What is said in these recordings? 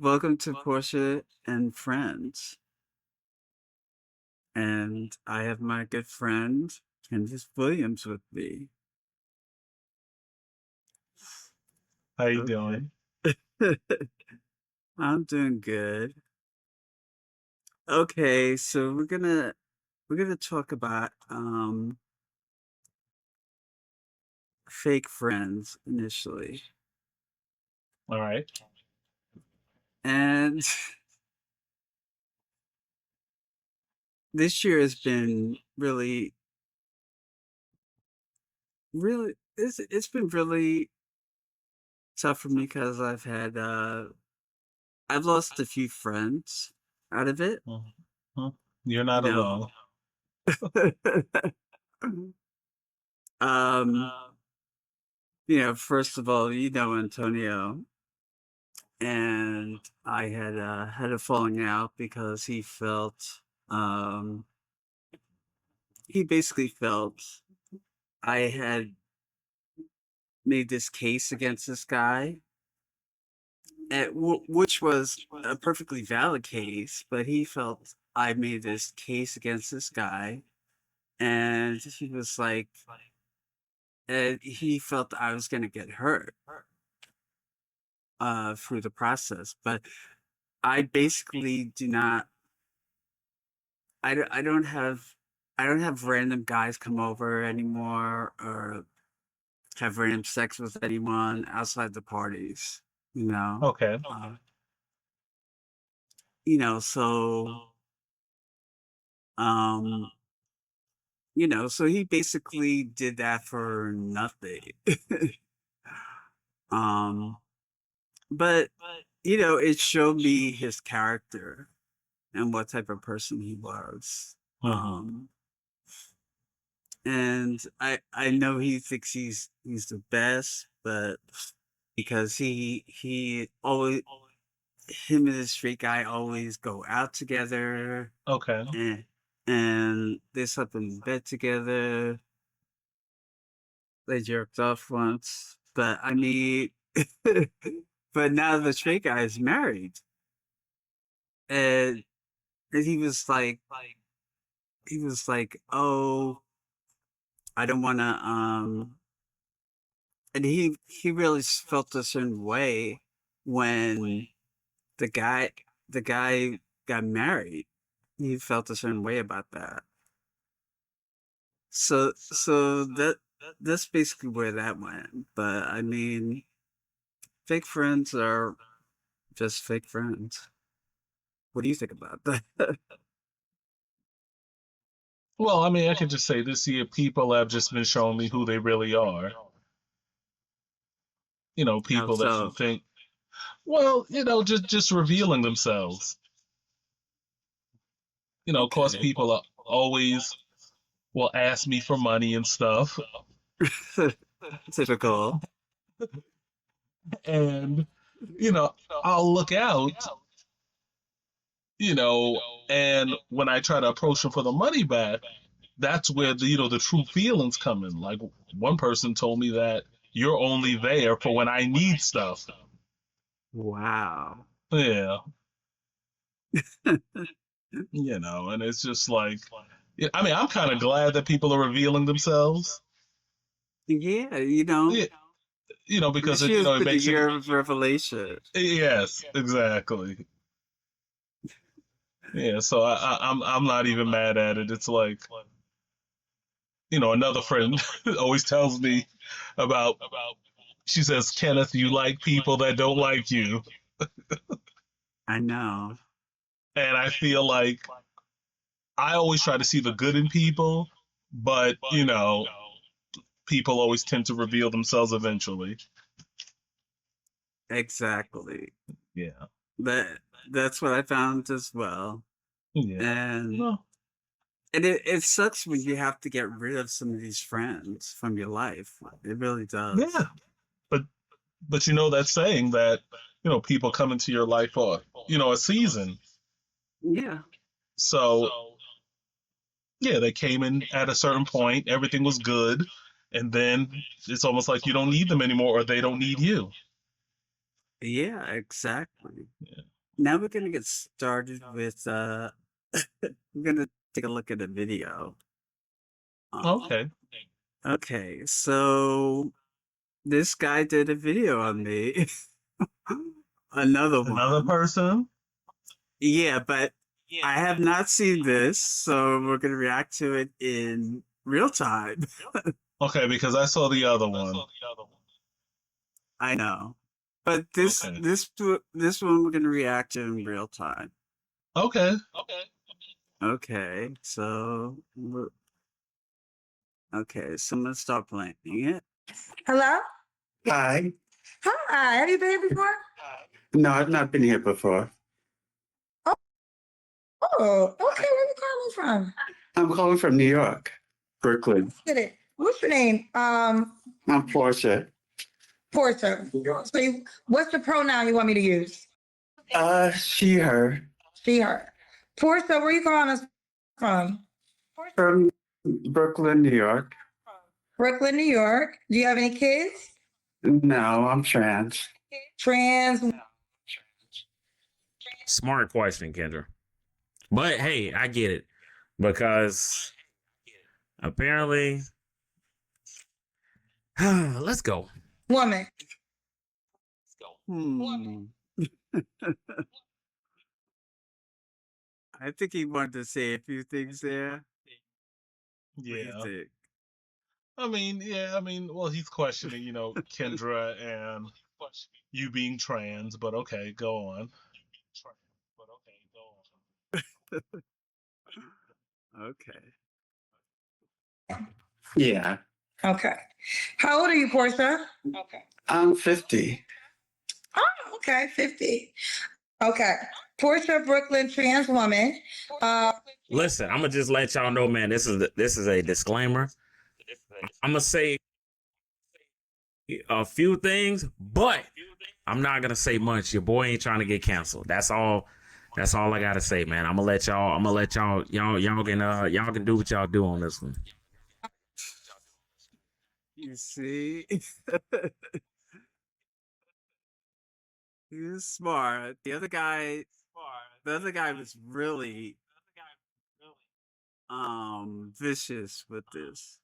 Welcome to Porsha and Friends. And I have my good friend, Kenneth Williams, with me. How you Okay. doing? I'm doing good. Okay, so we're gonna talk about fake friends initially. All right. And this year has been really it's been really tough for me because I've lost a few friends out of it, Mhm. You're you not know. alone. um, first of all, Antonio, and I had a falling out because um he basically felt I had made this case against this guy, which was a perfectly valid case, but he felt I made this case against this guy, and he was like, and he felt I was going to get hurt through the process, but I basically do not. I don't have random guys come over anymore or have random sex with anyone outside the parties. You know, Okay. uh, so um, so he basically did that for nothing. um, but it showed me his character and what type of person he was. hmm And I know he thinks he's the best, but because he always him and this straight guy always go out together Okay. and they slept in bed together. They jerked off once, but I mean, but now the straight guy is married, and and he was like, oh, I don't want to and he really felt a certain way when the guy the guy got married. He felt a certain way about that. That's basically where that went. But I mean, fake friends are just fake friends. What do you think about that? Well, I mean, I can just say this year people have just been showing me who they really are. How People that you so? think, well, just revealing themselves. Of course, Okay. people are always will ask me for money and stuff, Typical. and I'll look out, you know, and when I try to approach them for the money back, that's where the true feelings come in. Like one person told me that you're only there for when I need stuff. Wow. Yeah, and it's just like, yeah, I mean, I'm kind of glad that people are revealing themselves. Yeah, Yeah, because this it year's it been the makes it. year of revelation. Yes, exactly. Yeah, so I'm not even mad at it. It's like, another friend always tells me about. She says, Kenneth, you like people that don't like you. I know. And I feel like I always try to see the good in people, but people always tend to reveal themselves eventually. Exactly. Yeah. That that's what I found as well. Yeah. And Well, it sucks when you have to get rid of some of these friends from your life. It really does. yeah. But that saying that, people come into your life for, a season. Yeah. So yeah, they came in at a certain point, everything was good, and then it's almost like you don't need them anymore or they don't need you. Yeah, exactly. now we're gonna get started with we're gonna take a look at a video. Um, Okay. okay, so this guy did a video on me. Another Another one. person. Yeah, but I have not seen this, so we're gonna react to it in real time. Okay, because I saw the other one. I know. But this Okay. this one we're gonna react to in real time. Okay. Okay, so okay, so I'm gonna start playing it. Hello? Hi. Hi. Have you been here before? No, I've not been here before. Oh, okay. Where you calling from? I'm calling from New York, Brooklyn. Get it. What's your name? I'm Porsha. Porsha. So what's the pronoun you want me to use? She, her. She, her. Porsha, where you calling us from? From Brooklyn, New York. Brooklyn, New York. Do you have any kids? No, I'm trans. Trans. Smart question, Kendra. But hey, I get it because apparently, let's go. Woman. I think he wanted to say a few things there. What do you Yeah. think? I mean, well, he's questioning, Kendra and you being trans, but okay, go on. Okay. Yeah. Okay. How old are you, Porsha? I'm 50. Oh, okay. 50. Okay. Porsha, Brooklyn, trans woman. Listen, I'm gonna just let y'all know, man. This is a disclaimer. I'm gonna say a few things, but I'm not gonna say much. Your boy ain't trying to get canceled. That's all. That's all I gotta say, man. I'm gonna let y'all. Y'all can do what y'all do on this one. You see? He was smart. The other guy was really vicious with this,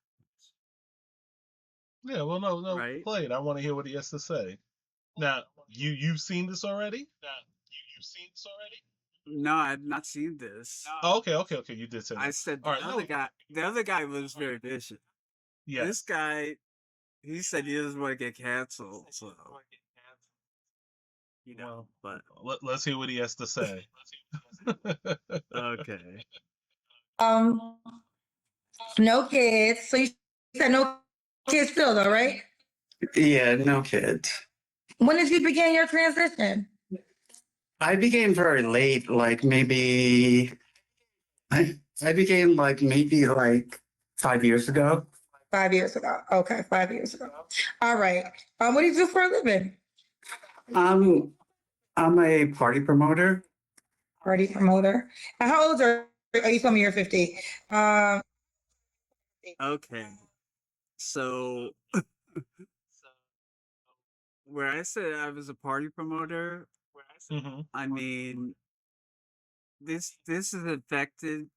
Yeah, well, no, right? play it. I want to hear what he has to say. Now, you've seen this already? No, I've not seen this. Oh, okay. You did say I that. said All right, no. the other guy was very vicious. Yes. This guy, he said he doesn't want to get canceled, so but Let's hear what he has to say. okay. No kids. So you said no kids still though, right? Yeah, no kids. When did you begin your transition? I began very late, like maybe I began like maybe like 5 years ago. 5 years ago. Okay, 5 years ago. All right. What do you do for a living? I'm a party promoter. Party promoter. And how old are you? Oh, you told me you're 50. Okay. So where I said I was a party promoter, Mm-hmm. I mean this is affected.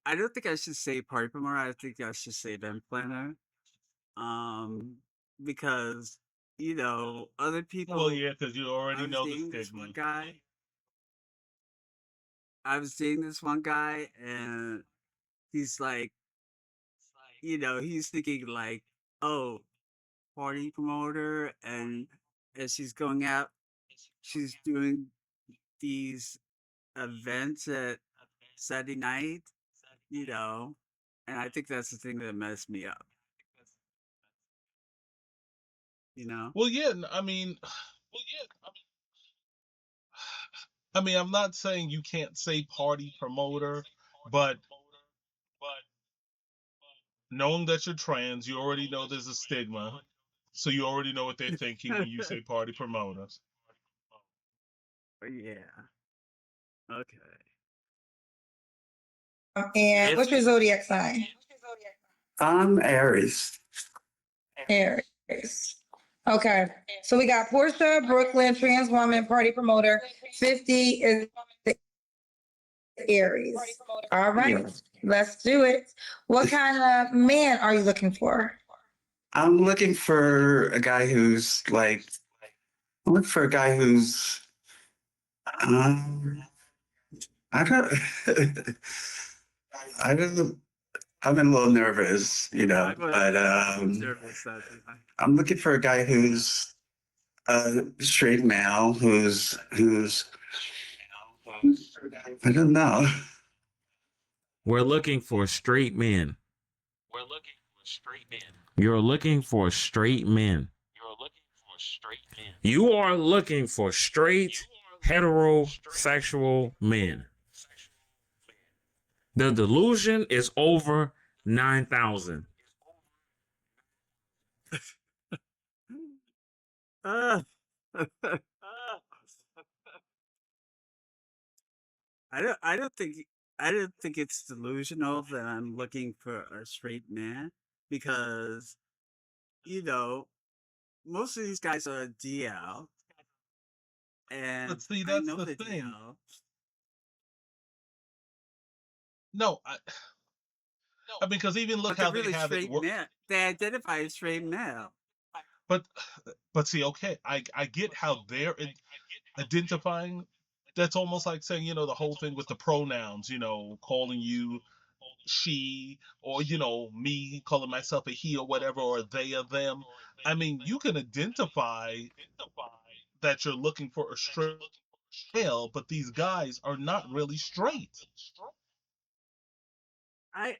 I don't think I should say party promoter. I think I should say event planner. Because other people. Well, yeah, because you I already was know the dating this stigma. one guy. I was dating this one guy, and he's like, he's thinking like, oh, party promoter, and as she's going out, she's doing these events at Saturday night, and I think that's the thing that messed me up, you know? Well, yeah, I'm not saying you can't say party promoter, but knowing that you're trans, you already know there's a stigma, so you already know what they're thinking when you say party promoters. Yeah. Okay. And what's your zodiac sign? I'm Aries. Aries. Okay. So we got Porsha, Brooklyn, trans woman, party promoter. 50 is the Aries. All right. Yeah. Let's do it. What kind of man are you looking for? I'm looking for a guy who's like, I'm looking for a guy who's, um, I don't, I don't, I'm a little nervous, but I'm looking for a guy who's a straight male, who's, I don't know. We're looking for straight men. You're looking for straight men. You are looking for straight heterosexual men. The delusion is over 9,000. Uh, I don't think it's delusional that I'm looking for a straight man because, most of these guys are DL and But see, I that's know the the thing. DL. No, I mean, because even look But they're how they really have it straight work. men. They identify as straight male. But see, okay, I get how they're identifying. That's almost like saying, the whole thing with the pronouns, calling you she, or me calling myself a he or whatever, or they or them. I mean, you can identify that you're looking for a straight male, but these guys are not really straight. I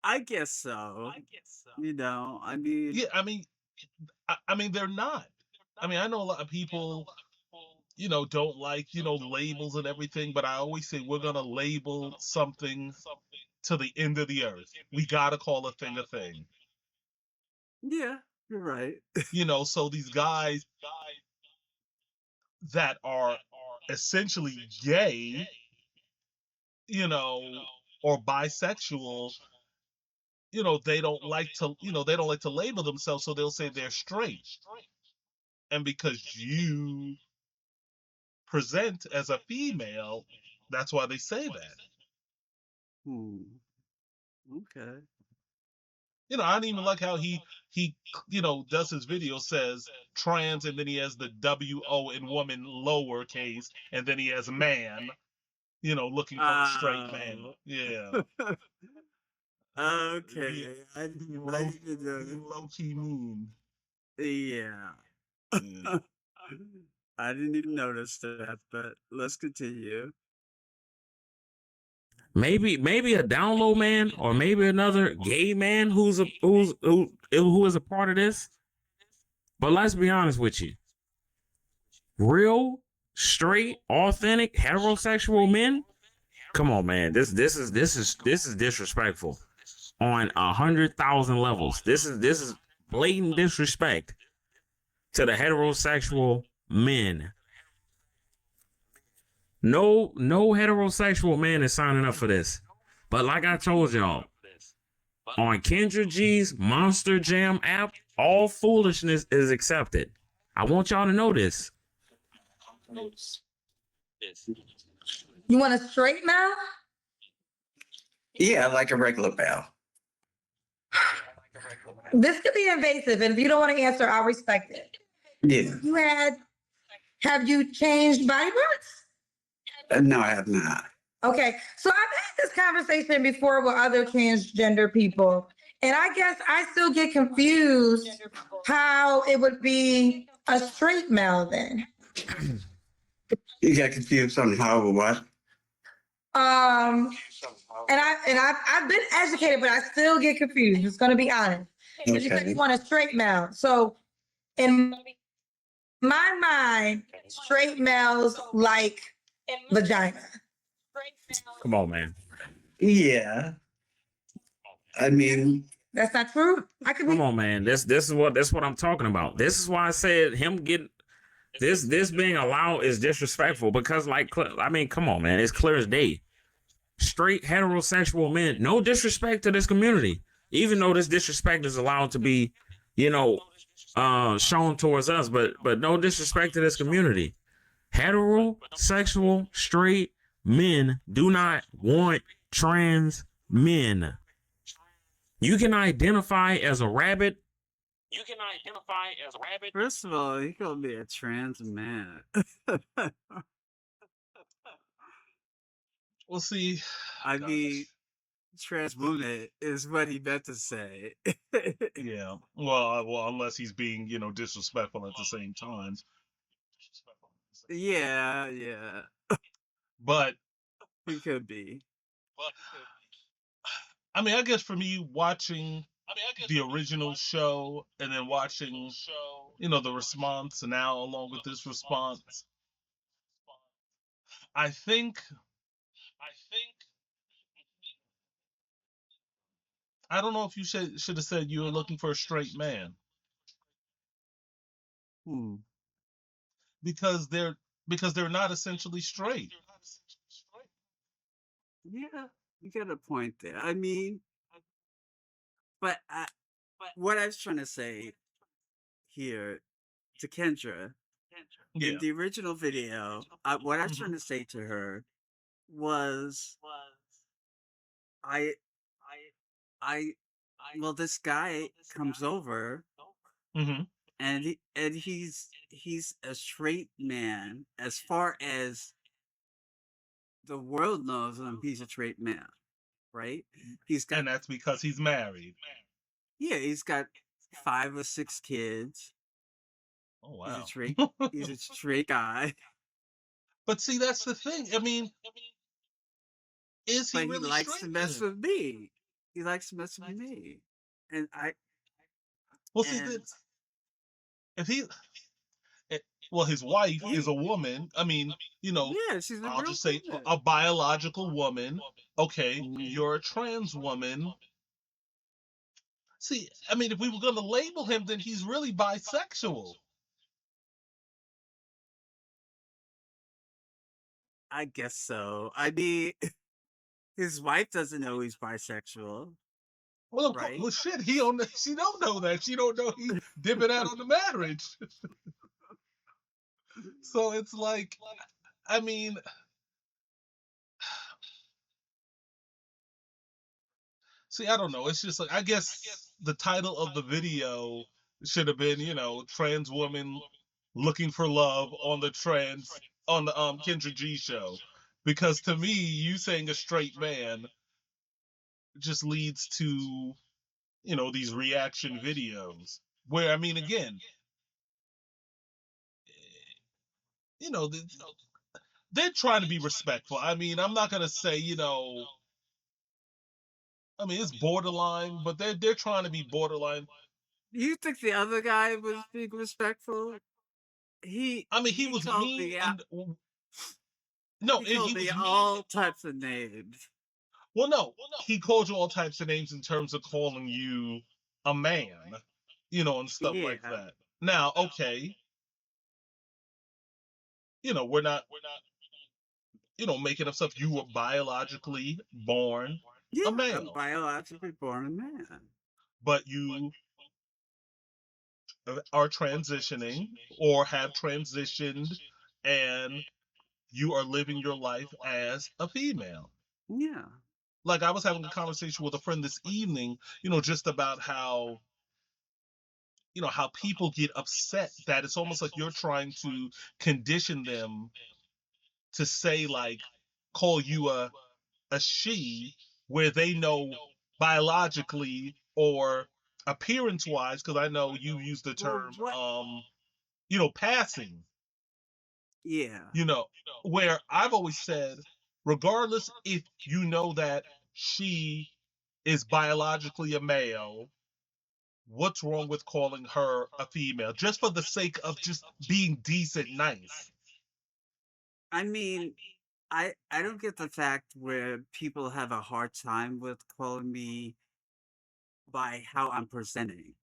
I guess so. I mean, Yeah, I mean they're not. I mean, I know a lot of people, don't like, labels and everything, but I always say we're gonna label something to the end of the earth. We gotta call a thing a thing. yeah, you're right. So these guys that are essentially gay, you know, or bisexual, they don't like to label themselves, so they'll say they're straight. And because you present as a female, that's why they say that. Hmm. Okay. I don't even like how he does his video, says trans, and then he has the WO in woman lowercase, and then he has man, looking for a straight man. Oh. Yeah. Be, Okay. I be I low didn't be know. low key mean. Yeah. Yeah. I didn't even notice that, but let's continue. Maybe a down low man, or maybe another gay man who is a part of this. But let's be honest with you. Real, straight, authentic, heterosexual men. Come on, man. This is disrespectful on 100,000 levels. This is blatant disrespect to the heterosexual men. No heterosexual man is signing up for this. But like I told y'all, on Kendra G's Monster Jam app, all foolishness is accepted. I want y'all to know this. You want a straight male? Yeah, like a regular male. This could be invasive, and if you don't want to answer, I'll respect it. Yeah. Have you changed body parts? No, I have not. Okay, so I've had this conversation before with other transgender people, and I guess I still get confused how it would be a straight male then. You got confused on how or what? I've been educated, but I still get confused. It's gonna be honest. Because you said you want a straight male. So in my mind, straight males like vagina. Come on, man. Yeah. I mean, That's not true. I could be. Come on, man. This is what I'm talking about. This is why I said him getting this being allowed is disrespectful, because come on, man. It's clear as day. Straight heterosexual men, no disrespect to this community. Even though this disrespect is allowed to be, shown towards us, but no disrespect to this community. Heterosexual straight men do not want trans men. You can identify as a rabbit. First of all, he gonna be a trans man. We'll see. I Gosh. mean, trans woman is what he meant to say. Yeah. Well, unless he's being, disrespectful at the same time. Yeah. But He could be. I mean, I guess for me, watching the original show and then watching, the response now along with this response, I think I don't know if you should have said you were looking for a straight man Hmm. because they're not essentially straight. Yeah, you got a point there. I mean, but what I was trying to say here to Kendra in Yeah. the original video, what I was trying Mhm. to say to her was, I, I, well, this guy comes over Mhm. and he's a straight man as far as the world knows him. He's a straight man, right? He's got And that's because he's married. he's got 5 or 6 kids. Oh He's a wow. straight he's a straight guy, But see, that's the thing. I mean, is he but he really likes to straight mess then? with me. He likes to mess with me, and Well, see, and if he, it, well, his wife is he a woman. I mean, yeah, she's a I'll real just say woman. a biological woman. Okay, Mhm. you're a trans woman. See, I mean, if we were going to label him, then he's really bisexual. I guess so. I mean, his wife doesn't know he's bisexual, Well, of course, right? well, shit, she don't know that. She don't know he dipping out on the marriage. So it's like, I mean, see, I don't know. It's just like, I guess the title of the video should have been, trans woman looking for love on the Kendra G Show, because to me, you saying a straight man just leads to, these reaction videos where, I mean, again, you know, th- they're trying to be respectful. I mean, I'm not gonna say, I mean, it's borderline, but they're trying to be borderline. You think the other guy was being respectful? I mean, he He was called mean me out. and no, He and called he me was mean. all types of names. Well, no, he called you all types of names in terms of calling you a man, and stuff like Yeah, that. Now, okay, we're not, making up stuff. You were biologically born a yeah. I'm male, biologically born a man. but you are transitioning or have transitioned and you are living your life as a female. Yeah, Like I was having a conversation with a friend this evening, just about how people get upset that it's almost like you're trying to condition them to say like call you a she where they know biologically or appearance wise, because I know you use the well, term what? passing, Yeah, you know, where I've always said, regardless if you know that she is biologically a male, what's wrong with calling her a female just for the sake of just being decent, nice? I mean, I don't get the fact where people have a hard time with calling me by how I'm presenting.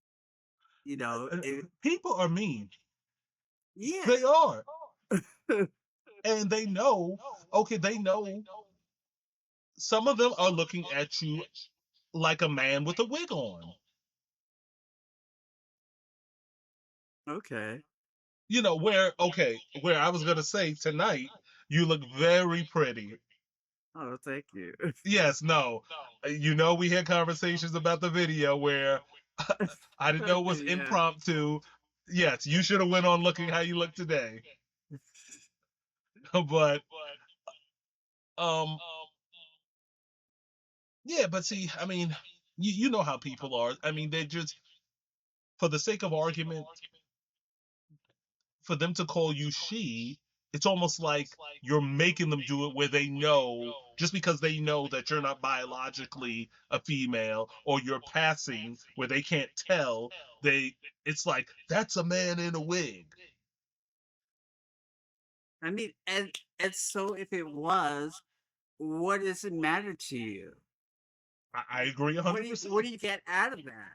People are mean. Yeah, They are. And they know, okay, they know some of them are looking at you like a man with a wig on. Okay. You know, where I was gonna say tonight, you look very pretty. Oh, thank you. Yes, no. You know, we had conversations about the video where I didn't know it was Yeah. impromptu. Yes, you should have went on looking how you look today. But um yeah, but see, I mean, you know how people are. I mean, they just, for the sake of argument, for them to call you she, it's almost like you're making them do it where they know, just because they know that you're not biologically a female, or you're passing where they can't tell, it's like that's a man in a wig. I mean, and so if it was, what does it matter to you? I agree What 100%. what do you get out of that?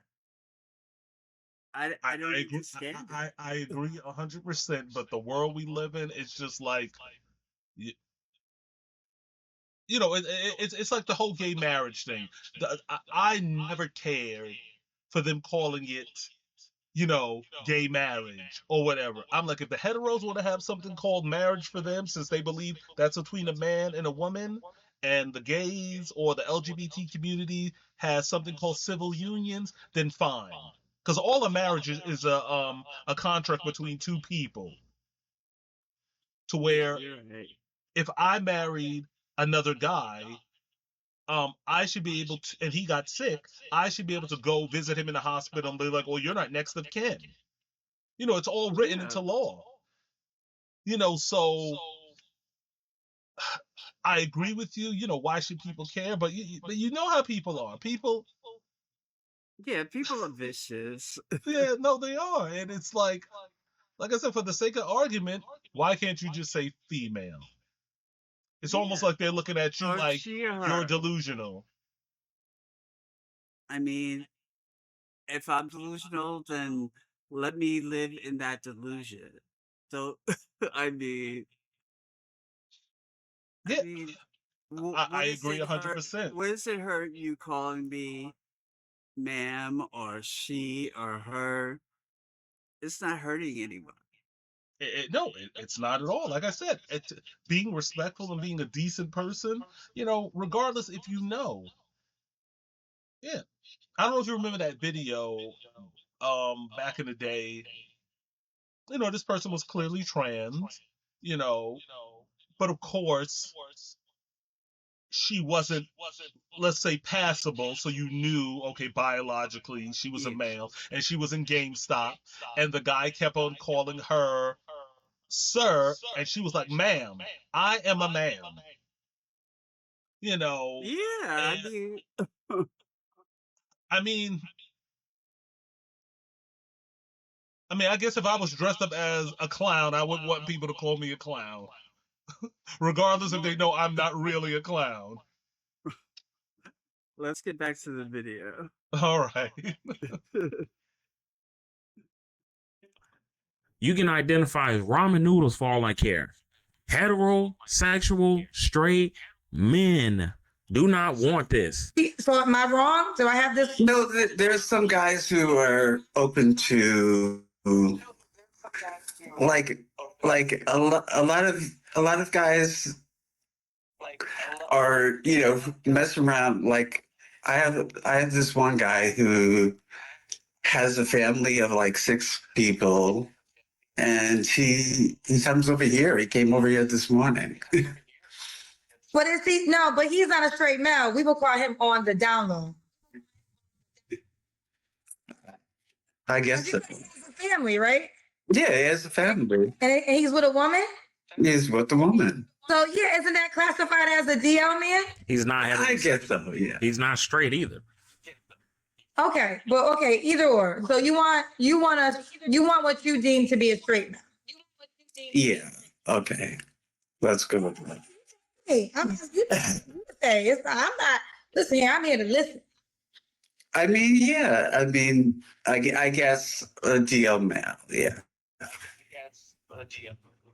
I don't agree. understand it. I agree 100%. But the world we live in, it's just like, you, it's like the whole gay marriage thing. I never cared for them calling it, gay marriage or whatever. I'm like, if the heteros want to have something called marriage for them, since they believe that's between a man and a woman, and the gays or the LGBT community has something called civil unions, then fine. Because all a marriage is a contract between two people. To Yeah, where you're right. if I married another guy, I should be able to, and he got sick, I should be able to go visit him in the hospital and be like, well, you're not next of kin. It's all written Yeah. into law. So I agree with you. Why should people care? But you know how people are. People, Yeah, people are vicious. yeah, no, they are, and it's like I said, for the sake of argument, why can't you just say female? It's almost Yeah. like they're looking at you Or like she or you're her. delusional. I mean, if I'm delusional, then let me live in that delusion. So, I mean, I Yeah, mean, I what is agree it hurt? 100%. What does it hurt you calling me ma'am or she or her? It's not hurting anyone. No, it's not at all. Like I said, it's being respectful and being a decent person. Regardless if you know. Yeah, I don't know if you remember that video. Back in the day, this person was clearly trans. You know, but of course, she wasn't, let's say, passable. So you knew, okay, biologically she was a Yeah. male, and she was in GameStop, and the guy kept on calling her sir, and she was like, ma'am, I am a man. You know, Yeah, I and mean, I mean, I guess if I was dressed up as a clown, I wouldn't want people to call me a clown, regardless if they know I'm not really a clown. let's get back to the video. All right. You can identify as ramen noodles for all I care. Heterosexual, straight men do not want this. So am I wrong? Do I have this? No, there's some guys who are open to like a lot of guys are mess around. Like I have this one guy who has a family of like 6 people, and he comes over here. He came over here this morning. What is he? No, but he's not a straight male. We will call him on the down low. I guess so. He has a family, right? Yeah, he has a family. And he's with a woman? He's with the woman. So yeah, isn't that classified as a DL man? He's not I guess so, yeah. He's not straight either. Okay, but okay, either or. So you want what you deem to be a straight man. Yeah. Okay. Let's go with that. Hey, I'm not listen here, I'm here to listen. I mean, yeah. I mean, I guess a DL male, yeah.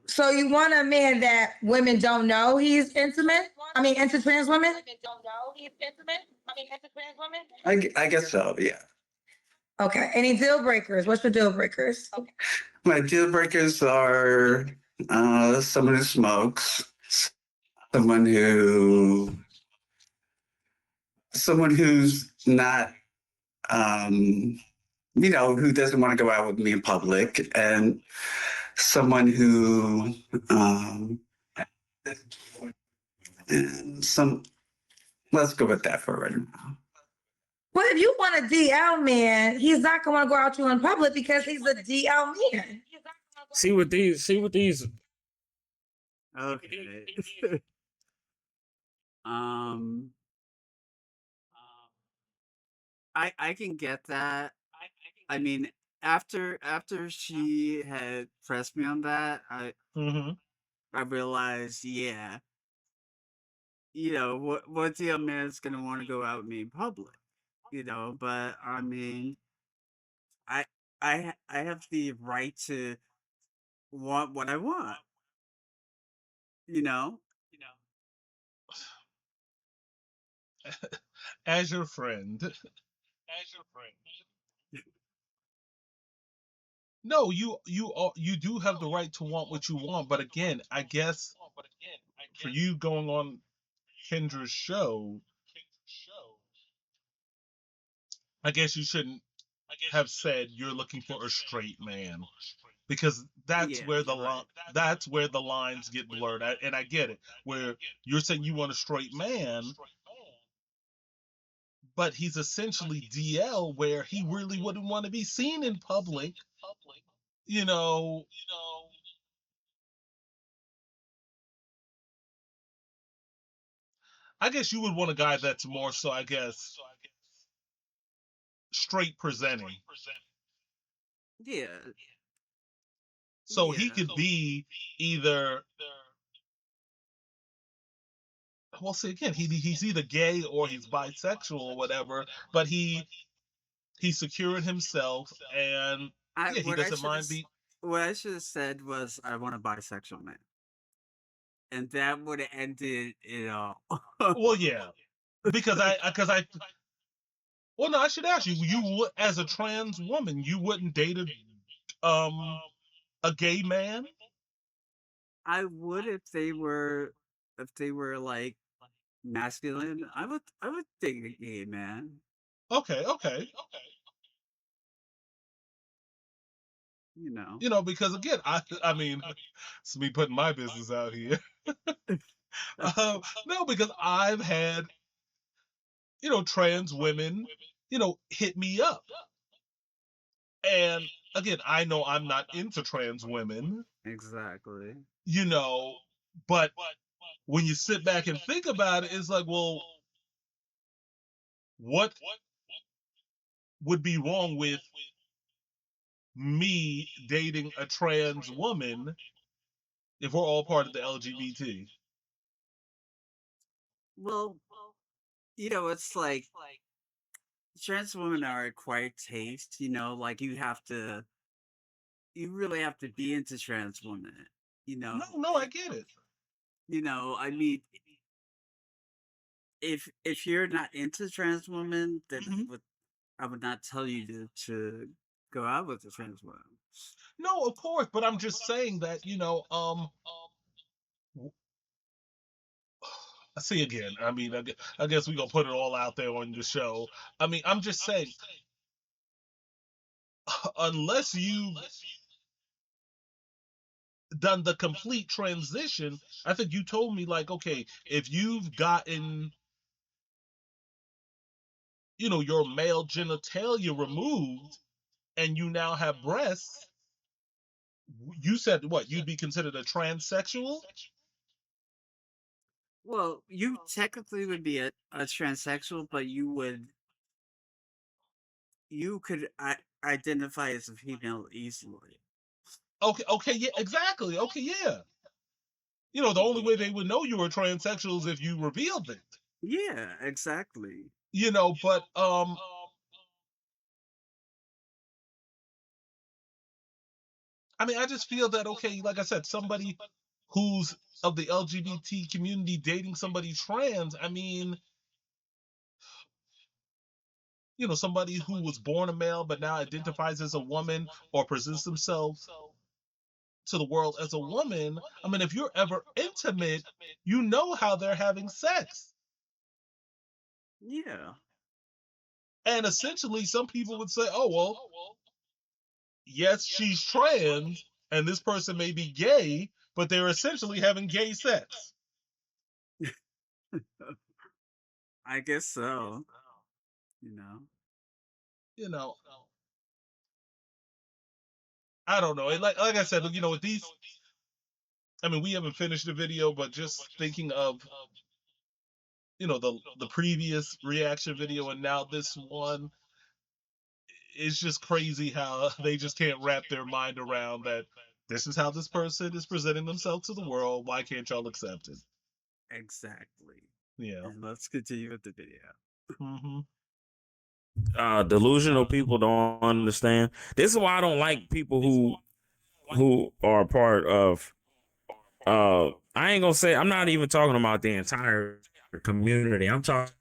So you want a man that women don't know he's intimate? I mean, into trans women? I guess so, yeah. Okay. Any deal breakers? What's your deal breakers? My deal breakers are someone who smokes, someone who, someone who's not, who doesn't want to go out with me in public, and someone who, and some. Let's go with that for right now. Well, if you want a DL man, he's not going to go out to you in public because he's a DL man. See what these. Okay. um, I can get that. I mean, after she had pressed me on that, Mm-hmm. I realized, yeah, what DL man's gonna want to go out with me in public, but I mean, I I have the right to want what I want, you know? As your friend. No, you do have the right to want what you want, but again, I guess for you going on Kendra's show, I guess you shouldn't have said you're looking for a straight man because that's Yeah, where the you're right. that's where the lines get blurred. And I get it, where you're saying you want a straight man, but he's essentially DL, where he really wouldn't want to be seen in public. You know, I guess you would want a guy that's more so, I guess, straight presenting. Yeah, So he yeah. could be either, well, see again, he's either gay or he's bisexual or whatever, but he secured himself, and I yeah, he what I doesn't should have mind being. what I should have said was I want a bisexual man, and that would have ended it all. Well, yeah, because I well, no, I should ask you, you would, as a trans woman, you wouldn't date um a gay man? I would if they were like masculine. I would date a gay man. Okay, okay. You know. Because again, I mean, it's me putting my business out here. No, because I've had trans women hit me up, and again, I know I'm not into trans women, Exactly. you know, but when you sit back and think about it, it's like, well, what would be wrong with me dating a trans woman if we're all part of the LGBT? Well, it's like trans women are acquired taste. Like you really have to be into trans women. You No, know, no, I get it. I mean, if you're not into trans women, then Mhm. I would not tell you to go out with a trans woman. No, of course, but I'm just saying that see again. I mean, I guess we gonna put it all out there on the show. I mean, I'm just saying, unless you've done the complete transition, I think you told me like, okay, if you've gotten your male genitalia removed and you now have breasts, you said what? You'd be considered a transsexual? Well, you technically would be a transsexual, but you could identify as a female easily. Okay, okay, yeah, exactly. Okay, yeah. The only way they would know you were transsexual is if you revealed it. Yeah, exactly. But I mean, I just feel that, okay, like I said, somebody who's of the LGBT community dating somebody trans, I mean, somebody who was born a male but now identifies as a woman or presents themselves to the world as a woman. I mean, if you're ever intimate, you know how they're having sex. Yeah. And essentially, some people would say, oh, well, yes, she's trans, and this person may be gay, but they're essentially having gay sex. I guess so. You know. You know, I don't know. Like I said, with these, I mean, we haven't finished the video, but just thinking of, the previous reaction video and now this one, it's just crazy how they just can't wrap their mind around that this is how this person is presenting themselves to the world. Why can't y'all accept it? Exactly. Yeah. And let's continue with the video. Mm-hmm. Delusional people don't understand. This is why I don't like people who are part of. I ain't gonna say. I'm not even talking about the entire community. I'm talking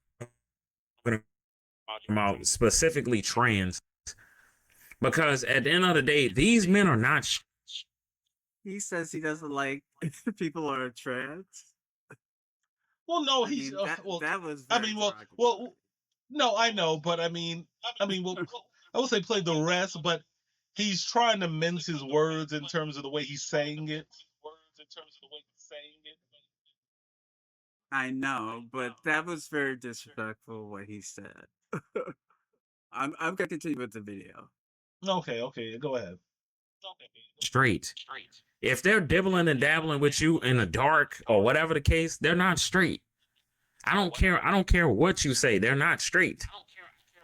about specifically trans, because at the end of the day, these men are not. He says he doesn't like people who are trans. Well, no, I he's mean, that was I very mean, derogatory. no, I know, but I mean, well, I would say play the rest, but he's trying to mince his words in terms of the way he's saying it. I know, but that was very disrespectful what he said. I'm gonna continue with the video. Okay, go ahead. Straight. If they're dibbling and dabbling with you in the dark or whatever the case, they're not straight. I don't care what you say. They're not straight.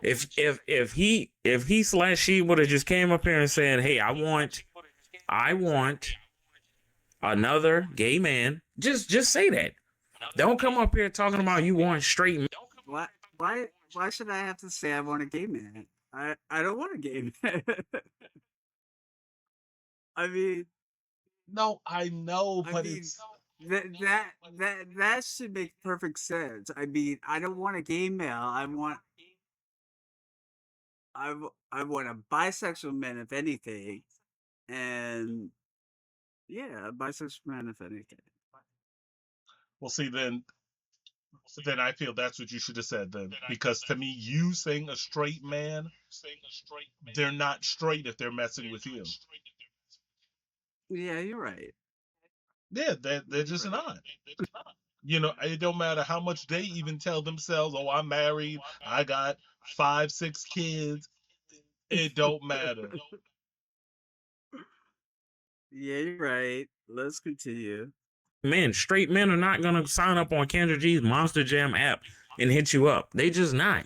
If he slash she would have just came up here and said, "Hey, I want another gay man," just say that. Don't come up here talking about you want straight men. Why should I have to say I want a gay man? I don't want a gay man. I mean, No, I know, I but mean it's that should make perfect sense. I mean, I don't want a gay male. I want a bisexual man, if anything, and yeah, a bisexual man, if anything. well. See, then I feel that's what you should have said then, because to me, you saying a straight man, they're not straight if they're messing with you. Yeah, you're right. Yeah, they're just not. It don't matter how much they even tell themselves, "Oh, I'm married, I got 5, 6 kids." It don't matter. Yeah, you're right. Let's continue. Men, straight men are not gonna sign up on Kendra G's Monster Jam app and hit you up. They just not.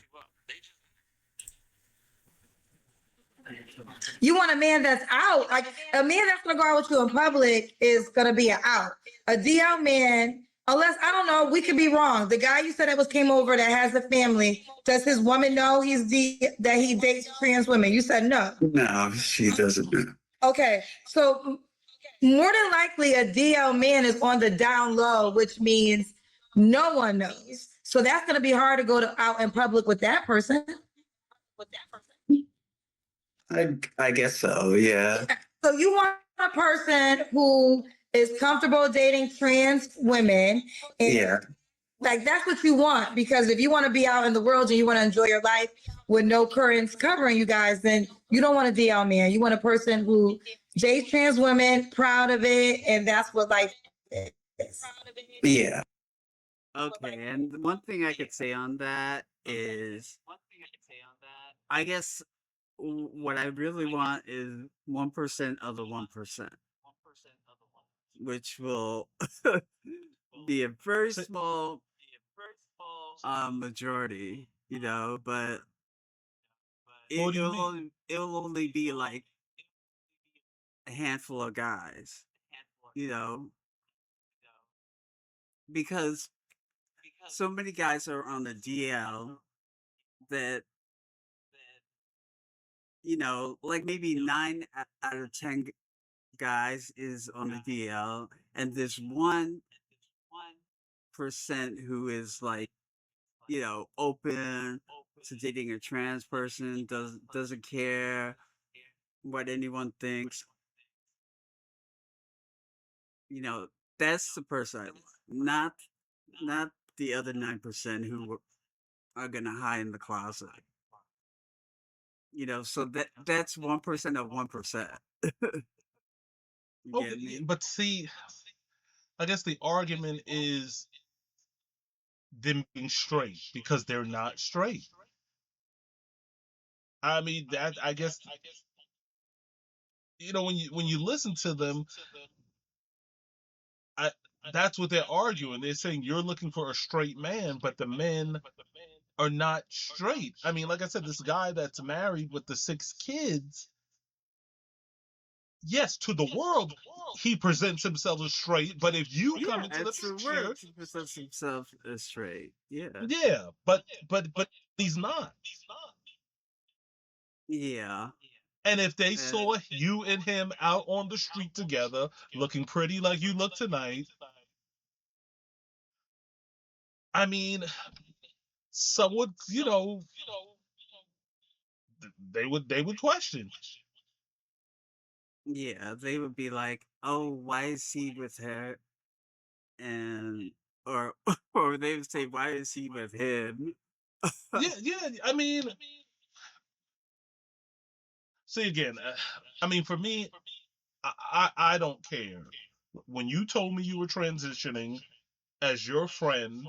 You want a man that's out. Like a man that's gonna go out with you in public is gonna be an out. A DL man, unless I don't know, we could be wrong. The guy you said that came over that has a family, does his woman know that he dates trans women? You said no. No, she doesn't know. Okay, so more than likely a DL man is on the down low, which means no one knows. So that's gonna be hard to go out in public with that person. I guess so, yeah. So you want a person who is comfortable dating trans women. And Yeah. like that's what you want, because if you want to be out in the world and you want to enjoy your life with no currents covering you guys, then you don't want a DL man. You want a person who dates trans women, proud of it, and that's what life is. Yeah. Okay, and the one thing I could say on that is, I guess what I really want is 1% of the 1%, which will be a very small majority, but it'll only be like a handful of guys, you know, because so many guys are on the DL that, like maybe 9 out of 10 guys is on the DL, and there's 1% who is like, open to dating a trans person, doesn't care what anyone thinks. You know, that's the person I want, not the other 9% who are gonna hide in the closet. You know, so that's 1% of 1%. You get Okay, me? but see, I guess the argument is them being straight because they're not straight. I mean, that I guess when you listen to them, I that's what they're arguing. They're saying you're looking for a straight man, but the men are not straight. I mean, like I said, this guy that's married with the 6 kids, yes, to the world, he presents himself as straight. But if you come Yeah, into the it's the word picture, to present himself as straight. Yeah. yeah, but he's not. Yeah. And if they And saw you and him out on the street together, looking pretty like you look tonight, I mean, some would, they would question. yeah, they would be like, "Oh, why is he with her?" And or or they would say, "Why is he with him?" Yeah, yeah. I mean, see again. I mean, for me, I don't care. When you told me you were transitioning as your friend,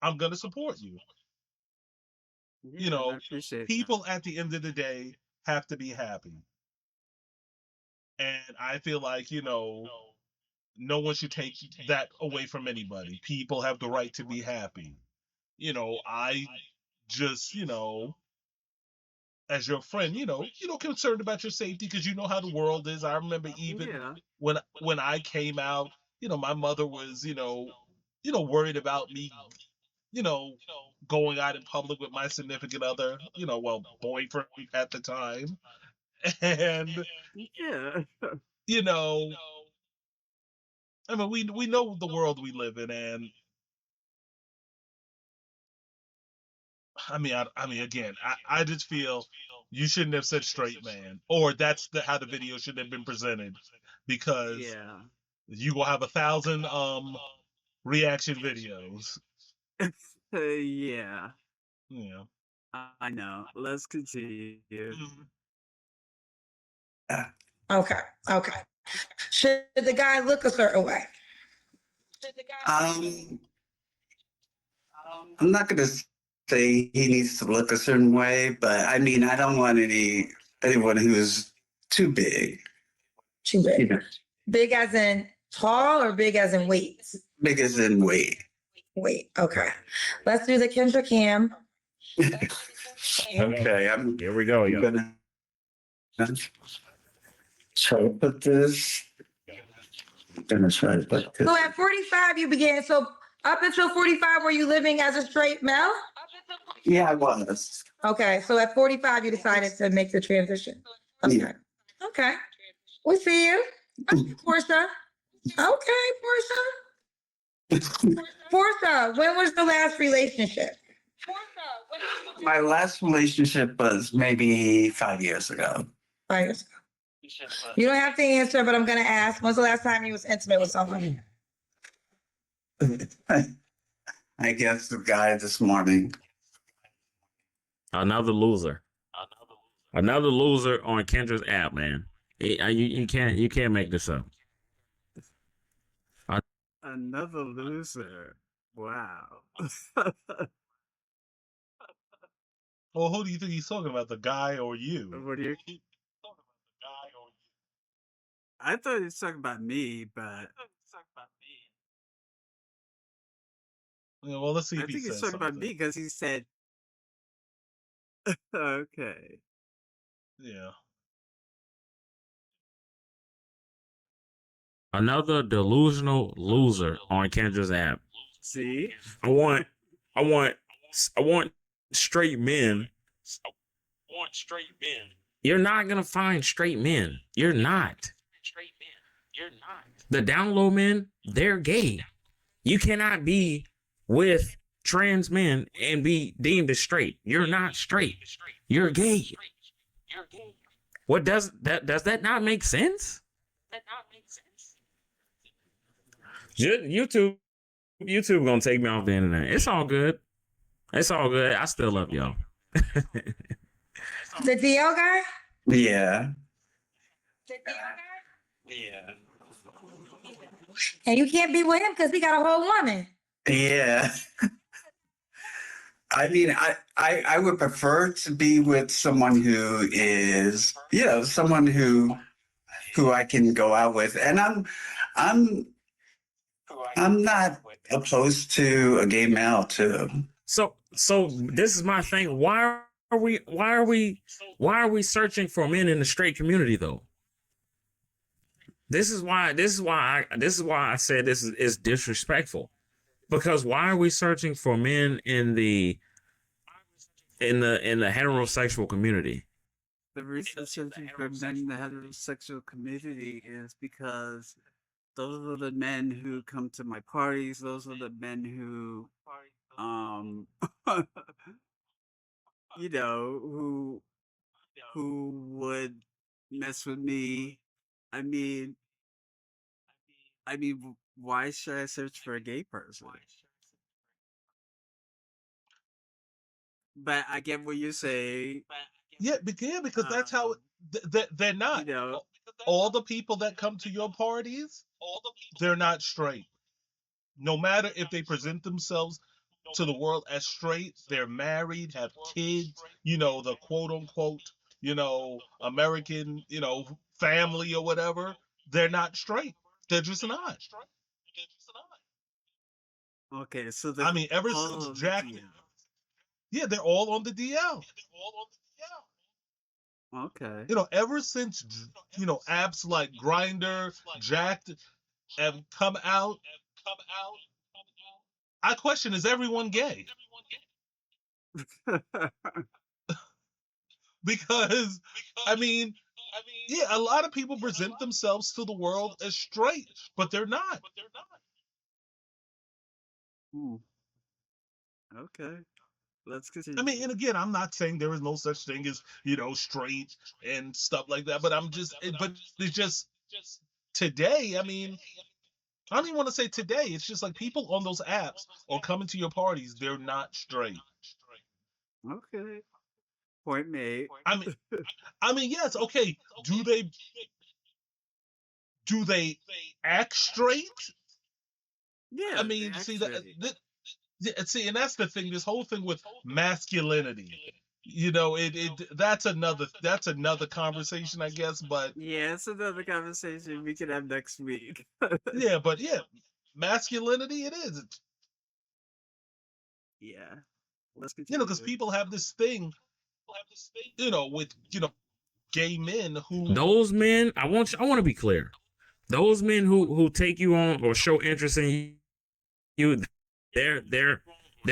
I'm gonna support you. You Yeah, and I know, appreciate that. people at the end of the day have to be happy, and I feel like no one should take that away from anybody. People have the right to be happy. I just, as your friend, concerned about your safety because you know how the world is. I remember even Yeah. when I came out, my mother was, worried about me, you know, going out in public with my significant other, well, boyfriend at the time. And, Yeah. you know, I mean, we know the world we live in, and I mean, again, I just feel you shouldn't have said straight man, or that's how the video should have been presented, because Yeah. you will have 1,000 reaction videos. Yeah. Yeah. I know. Let's continue. Mhm. Okay. Okay. Should the guy look a certain way? Um, I'm not gonna say he needs to look a certain way, but I mean, I don't want anyone who's too big. Too big. Big as in tall or big as in weight? Big as in weight. Weight. Okay. Let's do the Kendra Cam. Okay, I'm Here we go, yo. gonna try to put this. I'm gonna try to put this. So at 45, you began. So up until 45, were you living as a straight male? Yeah, I was. Okay. So at 45, you decided to make the transition. Okay. Yeah. Okay. We see you. Porsha. Okay, Porsha. Porsha, when was the last relationship? My last relationship was maybe 5 years ago. 5 years ago. You don't have to answer, but I'm going to ask. When's the last time you was intimate with someone? I guess the guy this morning. Another loser. Another loser on Kendra's app, man. You can't make this up. Another loser. Wow. Well, who do you think he's talking about, the guy or you? What do you? I thought he was talking about me, but Yeah, well, let's see I if he think he's says talking about me something. because he said, "Okay." Yeah. Another delusional loser on Kendra's app. See? I want straight men. You're not gonna find straight men. You're not. The down low men, they're gay. You cannot be with trans men and be deemed as straight. You're not straight. You're gay. What does that not make sense? YouTube gonna take me off the internet. It's all good. It's all good. I still love y'all. The DL guy? Yeah. The DL guy? Yeah. And you can't be with him because he got a whole woman. Yeah. I mean, I would prefer to be with someone who is, someone who I can go out with, and I'm not opposed to a gay male too. So this is my thing. Why are we searching for men in the straight community though? This is why I said this is disrespectful. Because why are we searching for men in the heterosexual community? The reason searching for men in the heterosexual community is because those are the men who come to my parties. Those are the men who, who would mess with me. I mean, why should I search for a gay person? But I get what you say. Yeah, because that's how they're not. All the people that come to your parties, they're not straight. No matter if they present themselves to the world as straight, they're married, have kids, the quote unquote, American, family or whatever. They're not straight. They're just not. Okay, so I mean, ever since Jack, yeah, they're all on the DL. Okay. Ever since apps like Grindr, Jacked have come out, I question: is everyone gay? Because I mean, yeah, a lot of people present themselves to the world as straight, but they're not. Okay. Let's continue. I mean, and again, I'm not saying there is no such thing as straight and stuff like that, but it's just today. I mean, I don't even want to say today. It's just like people on those apps or coming to your parties, they're not straight. Okay. Point made. I mean, yes, okay. Do they act straight? Yeah. I mean, see and that's the thing. This whole thing with masculinity, that's another conversation, I guess. But yeah, it's another conversation we can have next week. yeah, masculinity it is. Yeah, let's continue. Because people have this thing, with gay men who. Those men, I want to be clear. Those men who take you on or show interest in you, they're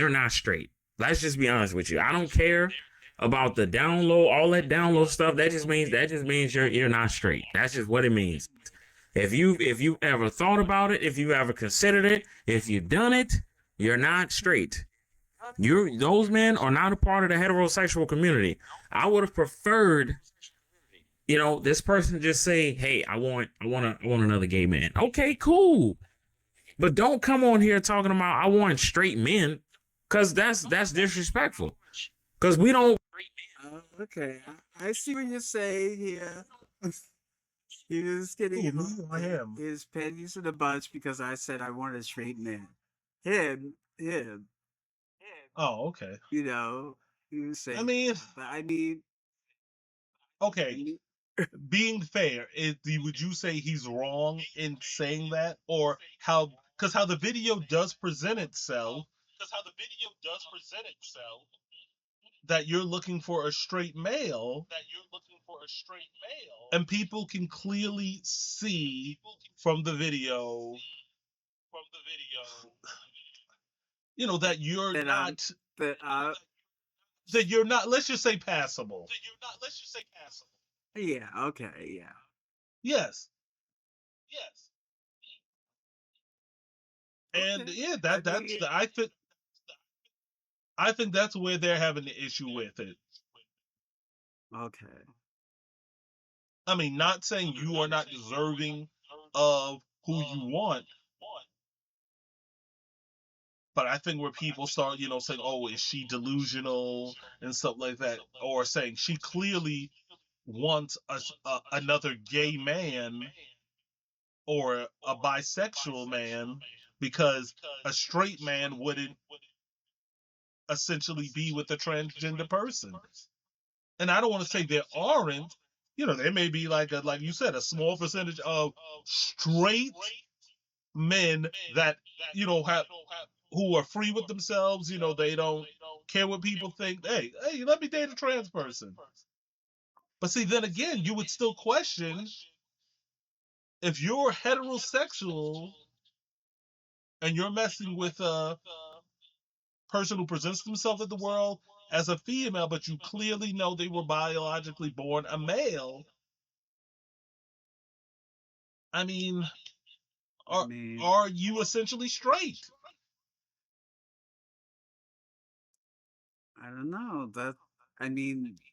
not straight. Let's just be honest with you. I don't care about the download, all that download stuff. That just means you're not straight. That's just what it means. If you ever thought about it, if you ever considered it, if you've done it, you're not straight. Those men are not a part of the heterosexual community. I would have preferred, this person just say, "Hey, I want another gay man." Okay, cool. But don't come on here talking about I want straight men, because that's disrespectful. Because we don't. Okay, I see what you're saying here. He was getting his panties in a bunch because I said I wanted a straight man. Him. Oh, okay. He was saying. I mean. Okay. Being fair, would you say he's wrong in saying that, or how? Because how the video does present itself. That you're looking for a straight male. And people can clearly see from the video. That you're not. That you're not. Let's just say passable. Yeah. Okay. Yeah. Yes. And Okay. yeah, I think I think that's where they're having the issue with it. Okay. I mean, not saying you are not deserving of who you want, but I think where people start, saying, "Oh, is she delusional?" and stuff like that, or saying she clearly wants another gay man or a bisexual man because a straight man wouldn't essentially be with a transgender person. And I don't want to say there aren't. There may be like you said, a small percentage of straight men that have who are free with themselves. They don't care what people think. Hey, let me date a trans person. But see, then again, you would still question if you're heterosexual and you're messing with a person who presents themselves in the world as a female, but you clearly know they were biologically born a male. I mean, I are mean, are you essentially straight? I don't know.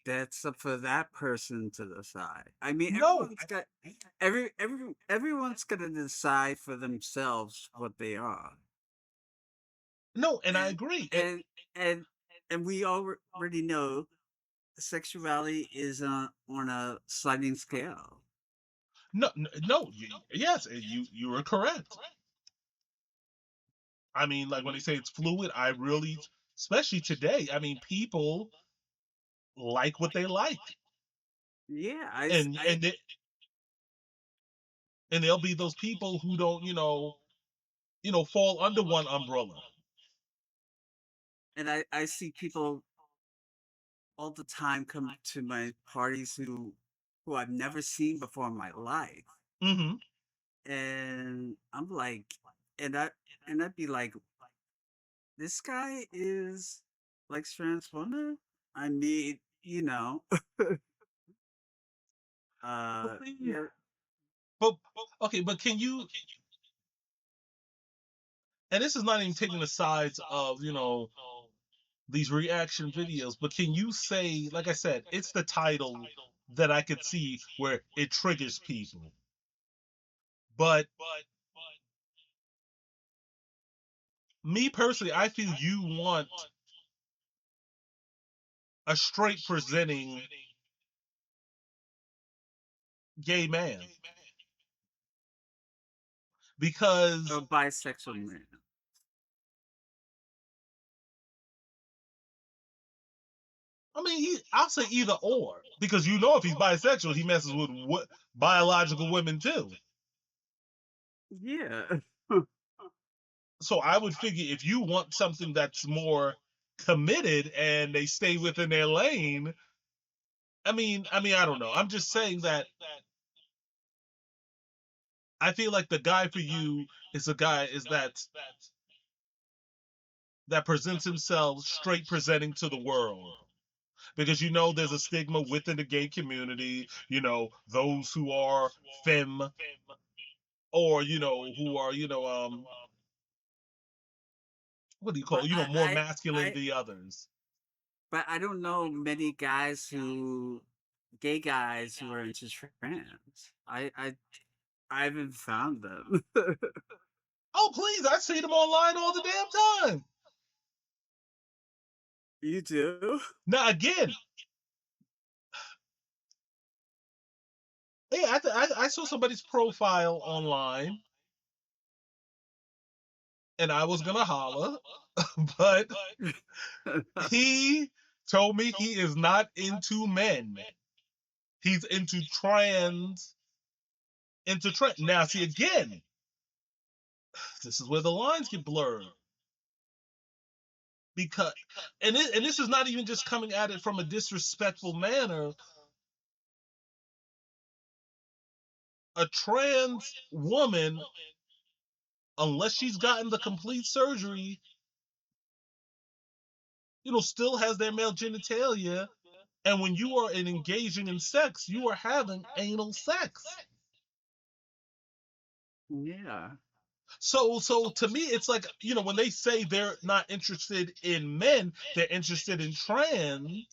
That's up for that person to decide. I mean, No, everyone's gonna decide for themselves what they are, no, and I and agree. and and and we already know sexuality is on a sliding scale. No, no, yes, you are correct. I mean, like when they say it's fluid, I really, especially today, I mean, people like what they like, Yeah, and and there'll be those people who don't, fall under one umbrella. I see people all the time come to my parties who I've never seen before in my life, Hmm. and I'm like, and I'd be like, this guy is like trans woman. I mean, But see, yeah, but okay, but can you? And this is not even taking the sides of these reaction videos, but can you say, like I said, it's the title that I could see where it triggers people. But me personally, I feel you want a straight presenting gay man a because bisexual man. I mean, I'll say either or because if he's bisexual, he messes with biological women too. Yeah, So I would figure if you want something that's more committed and they stay within their lane, I mean, I don't know. I'm just saying that I feel like the guy for you is a guy is that presents himself straight presenting to the world. Because there's a stigma within the gay community, those who are femme or who are, what do you call but it? More masculine than the others. I don't know many gay guys who are into trans. I haven't found them. Oh please, I see them online all the damn time. You do? Now again, yeah, I saw somebody's profile online and I was gonna holler, but he told me he is not into men. He's into trans. Now, see again, this is where the lines get blurred because, and this is not even just coming at it from a disrespectful manner. A trans woman, unless she's gotten the complete surgery, still has their male genitalia. And when you are engaging in sex, you are having anal sex. Yeah. So to me, it's like, when they say they're not interested in men, they're interested in trans.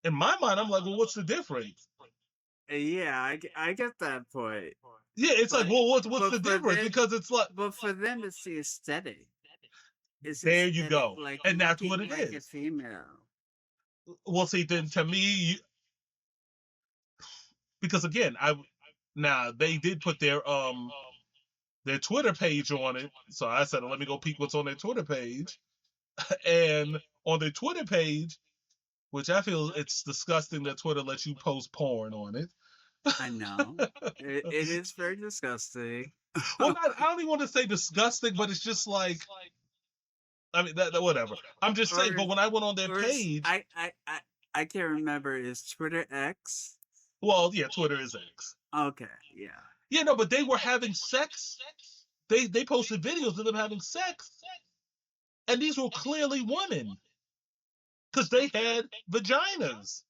In my mind, I'm like, well, what's the difference? Yeah, I get that point. Yeah, it's like, But well, what's but the for difference? them, Because it's like, but for them, it's the aesthetic. It's there you aesthetic, go, like and that's what looking it like a is. female. Well, see, then to me, because again, now they did put their Twitter page on it, so I said, let me go peek what's on their Twitter page, and on their Twitter page, which I feel it's disgusting that Twitter lets you post porn on it. I know. It is very disgusting. Well, I don't even want to say disgusting, but it's just like, I mean, that whatever. I'm just saying. Or But when I went on their or is, page, I can't remember. Is Twitter X? well, yeah, Twitter is X. Okay, yeah. Yeah, no, but they were having sex. They posted videos of them having sex, and these were clearly women because they had vaginas.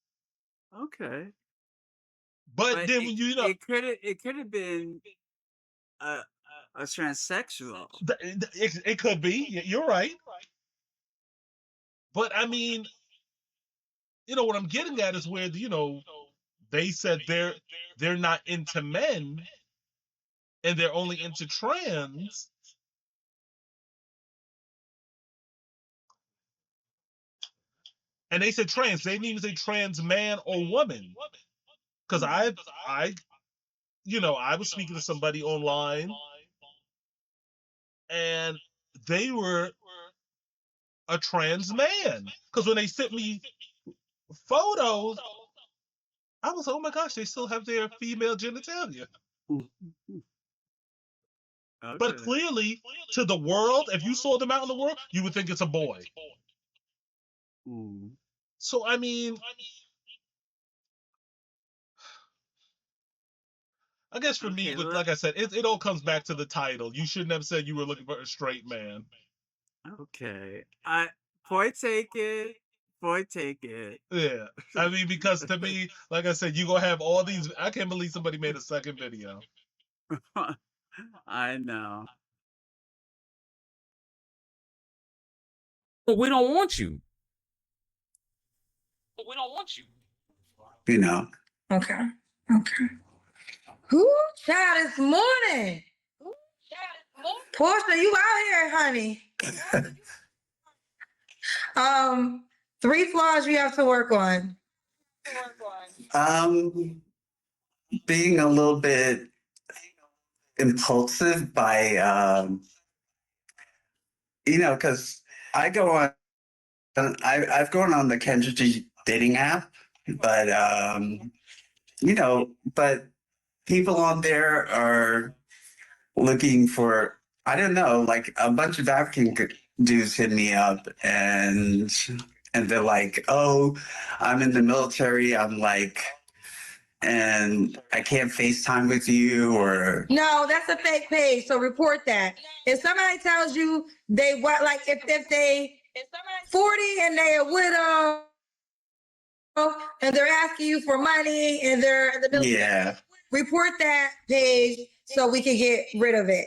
Okay. But But then when it could have been a a transsexual. it could be. You're right. But I mean, what I'm getting at is where they said they're not into men and they're only into trans. And they said trans. They didn't even say trans man or woman. Because I was speaking to somebody online, and they were a trans man. Because when they sent me photos, I was like, oh my gosh, they still have their female genitalia. But Okay. clearly, to the world, if you saw them out in the world, you would think it's a boy. Mm. So, I mean, I guess for me, Okay. like I said, it all comes back to the title. You shouldn't have said you were looking for a straight man. Okay. I point taken. Point taken. Yeah. I mean, because to me, like I said, you gonna have all these. I can't believe somebody made a second video. I know. But we don't want you. You know. Okay. Okay. Who child this morning? Porsha, you out here, honey. 3 flaws you have to work on. Being a little bit impulsive by because I go on. I've gone on the Kendra G dating app, but but people on there are looking for, I don't know, like a bunch of African dudes hit me up and they're like, oh, I'm in the military. I'm like, and I can't FaceTime with you or. No, that's a fake page. So report that. If somebody tells you they what, like if they 40 and they're a widow and they're asking you for money and they're in the military, Yeah. report that page so we can get rid of it.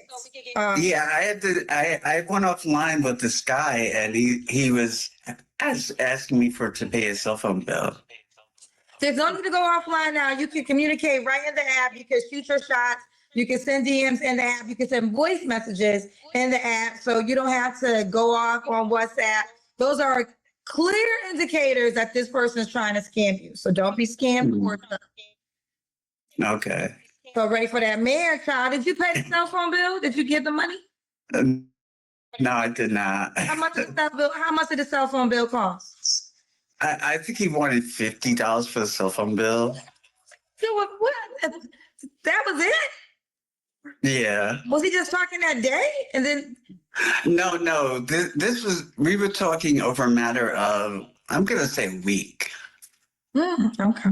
Yeah, I went offline with this guy and he was asking me to pay a cell phone bill. There's no need to go offline now. You can communicate right in the app. You can shoot your shots. You can send DMs in the app. You can send voice messages in the app. So you don't have to go off on WhatsApp. Those are clear indicators that this person is trying to scam you. So don't be scammed. Okay. So ready for that man, child. Did you pay the cell phone bill? Did you get the money? No, I did not. How much did the cell phone bill cost? I think he wanted $50 for the cell phone bill. So what? That was it? Yeah. Was he just talking that day? And then No. We were talking over a matter of, I'm gonna say, a week. Okay.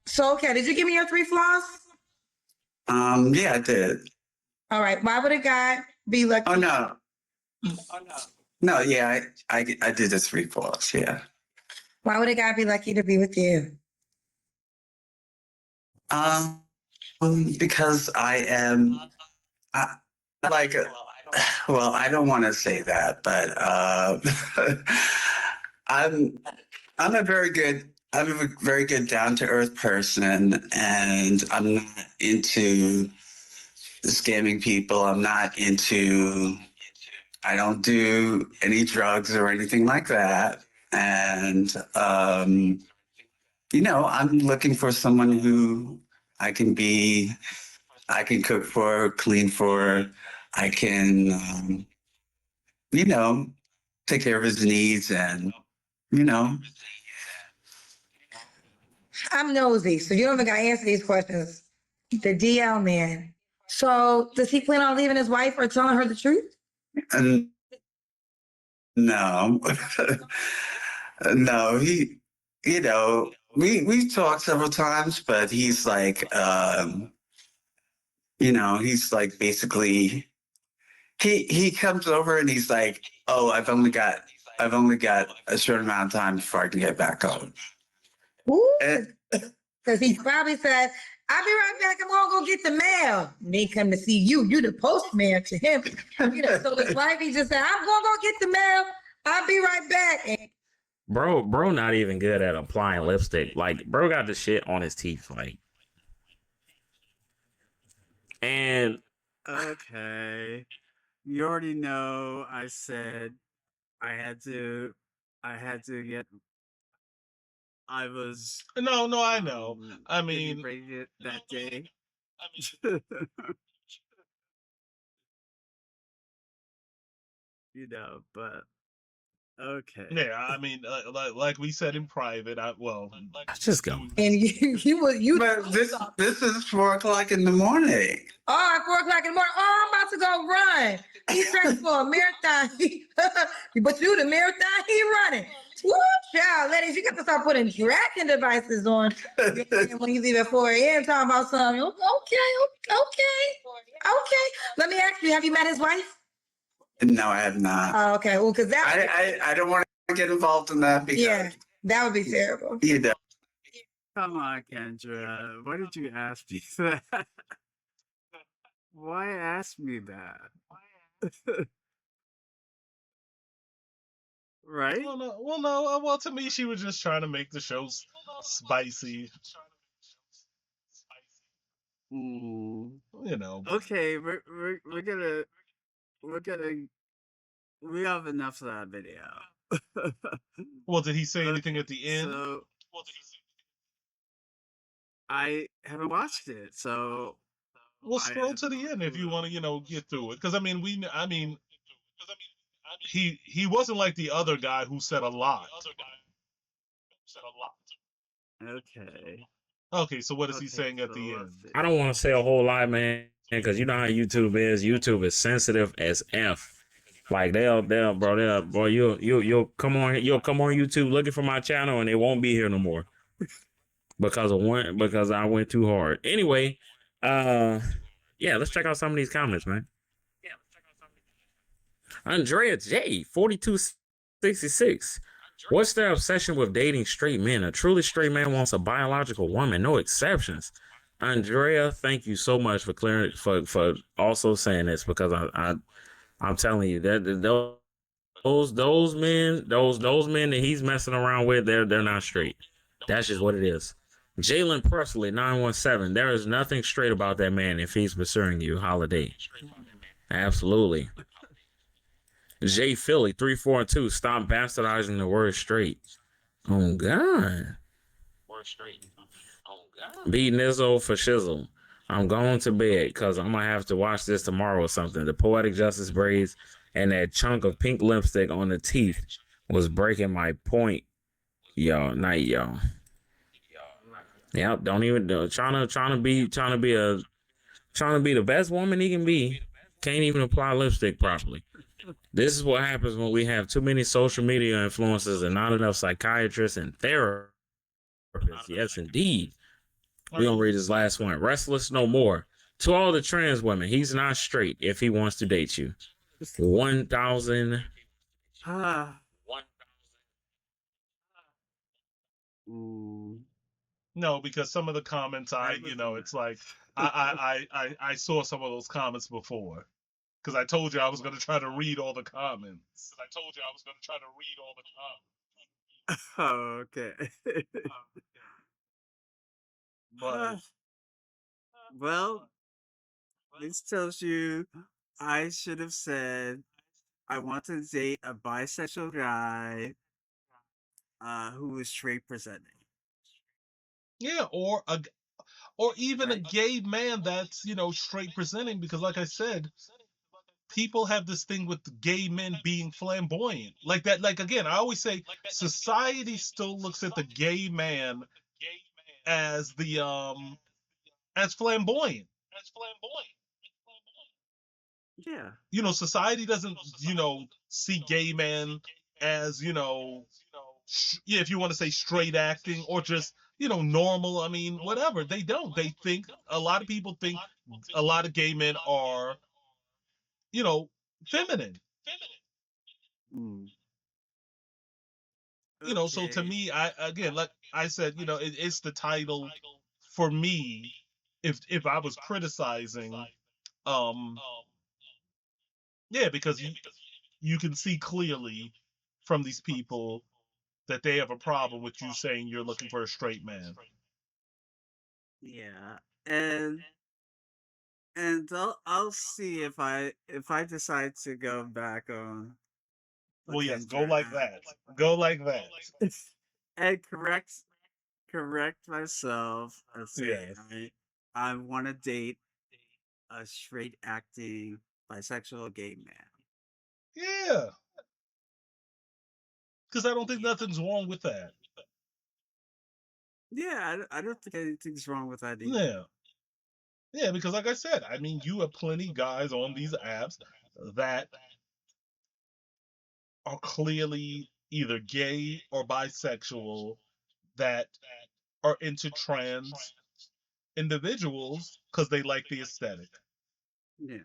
So okay, did you give me your 3 flaws? Yeah, I did. All right. Why would a guy be lucky? Oh no. No, yeah, I did the 3 flaws, yeah. Why would a guy be lucky to be with you? Because I am I, like, well, I don't want to say that, but I'm I'm a very good down to earth person, and I'm not into scamming people. I'm not into. I don't do any drugs or anything like that, and I'm looking for someone who I can be. I can cook for, clean for. I can, you know, take care of his needs, and you know. I'm nosy, so you don't think I answer these questions. The DL man. So does he plan on leaving his wife or telling her the truth? And no, no, we've talked several times, but he's like, he's like basically he comes over and he's like, oh, I've only got a certain amount of time before I can get back home. Because he probably said, I'll be right back. I'm going to go get the mail. And they come to see you. You the postman to him. So his wife, he just said, I'm going to go get the mail. I'll be right back. And Bro, not even good at applying lipstick. Like, bro got the shit on his teeth. Like, and okay, you already know. I said I had to get. I was No, I know. I mean, rated that day. But okay. Yeah, I mean, like we said in private, let's just go. And you. But this is 4:00 in the morning. Oh, at 4:00 in the morning. Oh, I'm about to go run. He's ready for a marathon. But you, the marathon, he running. Woo, child, ladies, you got to start putting tracking devices on when you leave at 4 a.m. talking about something. Okay. Let me ask you, have you met his wife? No, I have not. Oh, okay. Well, because I don't want to get involved in that because that would be terrible. Come on, Kendra. Why did you ask me that? Why ask me that? Right? Well, to me, she was just trying to make the show spicy. Okay, we have enough of that video. Well, did he say anything at the end? So, I haven't watched it, so we'll scroll to the end if you want to, get through it. Because he wasn't like the other guy who said a lot. Okay, so what is he saying at the end? I don't want to say a whole lot, man, because you know how YouTube is. YouTube is sensitive as F. Like they'll you'll come on YouTube looking for my channel and it won't be here no more because I went too hard. Anyway, let's check out some of these comments, man. Andrea J 4266. What's their obsession with dating straight men? A truly straight man wants a biological woman, no exceptions. Andrea, thank you so much for clearing for also saying this, because I'm telling you that those men that he's messing around with, they're not straight. That's just what it is. Jalen Presley 917. There is nothing straight about that man if he's pursuing you. Holiday. Absolutely. J Philly 342. Stop bastardizing the word straight. Oh God. Word straight. Oh God. B Nizzo for shizzle. I'm going to bed because I'm gonna have to watch this tomorrow or something. The poetic justice braids and that chunk of pink lipstick on the teeth was breaking my point. Y'all, night, y'all. Yep, don't even do it. Trying to be the best woman he can be. Can't even apply lipstick properly. This is what happens when we have too many social media influencers and not enough psychiatrists and therapists. Yes, indeed. We're going to read his last one. Restless no more. To all the trans women, he's not straight if he wants to date you. 1,000. No, because some of the comments it's like I saw some of those comments before. Because I told you I was going to try to read all the comments. Oh, okay. But Well, this tells you I should have said I want to date a bisexual guy who is straight presenting. yeah, or even a gay man that's straight presenting, because like I said, people have this thing with gay men being flamboyant like that. Like, again, I always say society still looks at the gay man as the as flamboyant. Yeah. Society doesn't see gay men as yeah, if you want to say straight acting or just normal. I mean, whatever. They don't. They think, a lot of people think a lot of gay men are feminine. Mm. So to Okay. me, again, like I said, it's the title for me. If I was criticizing, um, yeah, because you can see clearly from these people that they have a problem with you saying you're looking for a straight man. Yeah. And I'll see if I decide to go back on the Well, yes, go Kendra like that. Go like that. and correct myself and say Yes. I want to date a straight acting bisexual gay man. Yeah. Because I don't think nothing's wrong with that. Yeah, I don't think anything's wrong with that either. Yeah. Yeah, because like I said, I mean, you have plenty guys on these apps that are clearly either gay or bisexual, that are into trans individuals because they like the aesthetic. Yeah.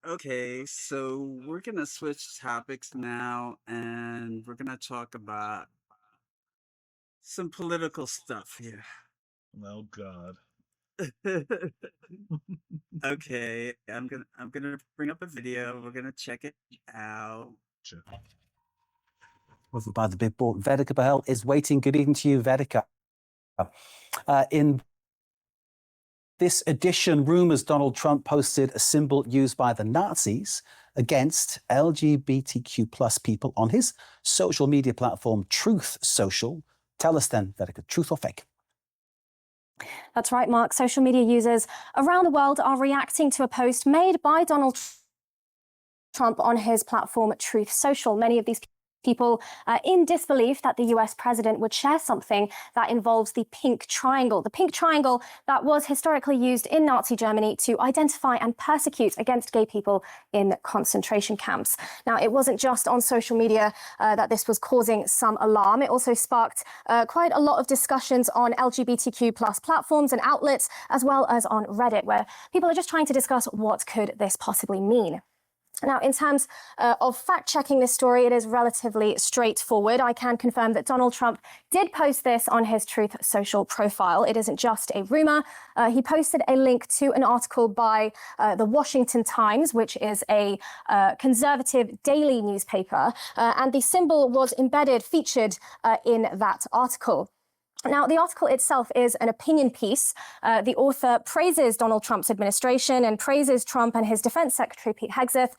Okay, so we're gonna switch topics now, and we're gonna talk about some political stuff here. Oh God. Okay, I'm gonna bring up a video. We're gonna check it out. Sure. By the big board, Vedika Bahel is waiting. Good evening to you, Vedika. In this edition, rumors Donald Trump posted a symbol used by the Nazis against LGBTQ plus people on his social media platform, Truth Social. Tell us then, Vedika, truth or fake? That's right, Mark. Social media users around the world are reacting to a post made by Donald Trump on his platform, Truth Social. Many of these people in disbelief that the US president would share something that involves the pink triangle. The pink triangle that was historically used in Nazi Germany to identify and persecute against gay people in concentration camps. Now, it wasn't just on social media that this was causing some alarm. It also sparked quite a lot of discussions on LGBTQ plus platforms and outlets, as well as on Reddit, where people are just trying to discuss what could this possibly mean. Now, in terms of fact-checking this story, it is relatively straightforward. I can confirm that Donald Trump did post this on his Truth Social profile. It isn't just a rumor. He posted a link to an article by the Washington Times, which is a conservative daily newspaper, and the symbol was featured in that article. Now, the article itself is an opinion piece. The author praises Donald Trump's administration and praises Trump and his defense secretary, Pete Hegseth,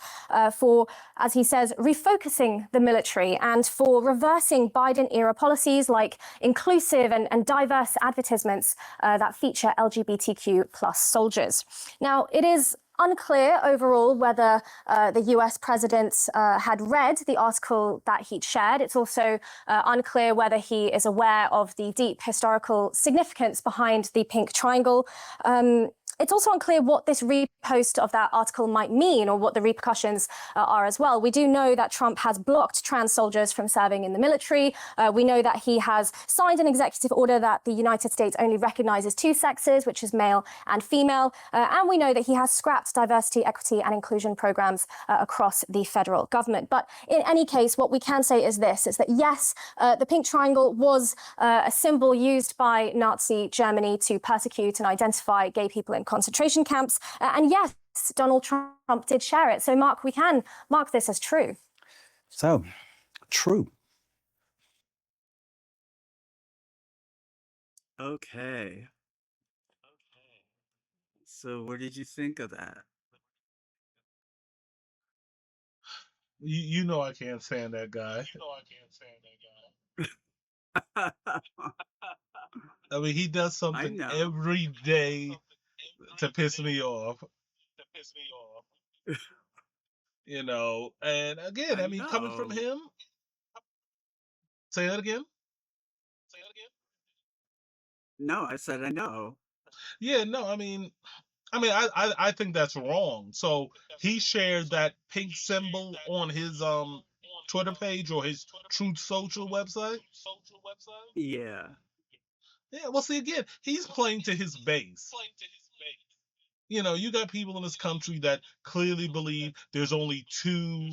for, as he says, refocusing the military and for reversing Biden-era policies like inclusive and diverse advertisements that feature LGBTQ plus soldiers. Now, it is unclear overall whether the US president had read the article that he'd shared. It's also unclear whether he is aware of the deep historical significance behind the pink triangle. It's also unclear what this repost of that article might mean or what the repercussions are as well. We do know that Trump has blocked trans soldiers from serving in the military. We know that he has signed an executive order that the United States only recognizes two sexes, which is male and female. And we know that he has scrapped diversity, equity and inclusion programs across the federal government. But in any case, what we can say is this, is that yes, the pink triangle was a symbol used by Nazi Germany to persecute and identify gay people in concentration camps. And yes, Donald Trump did share it. So, Mark, we can mark this as true. So, true. Okay. So what did you think of that? You know I can't stand that guy. I mean, he does something know. every day to piss me off. You know, and again, I mean, coming from know. him, say that again. No, I said I know. Yeah, no, I think that's wrong. So he shared that pink symbol on his Twitter page or his Truth Social website. Yeah. Yeah, well, see, again, he's playing to his base. You know, you got people in this country that clearly believe there's only two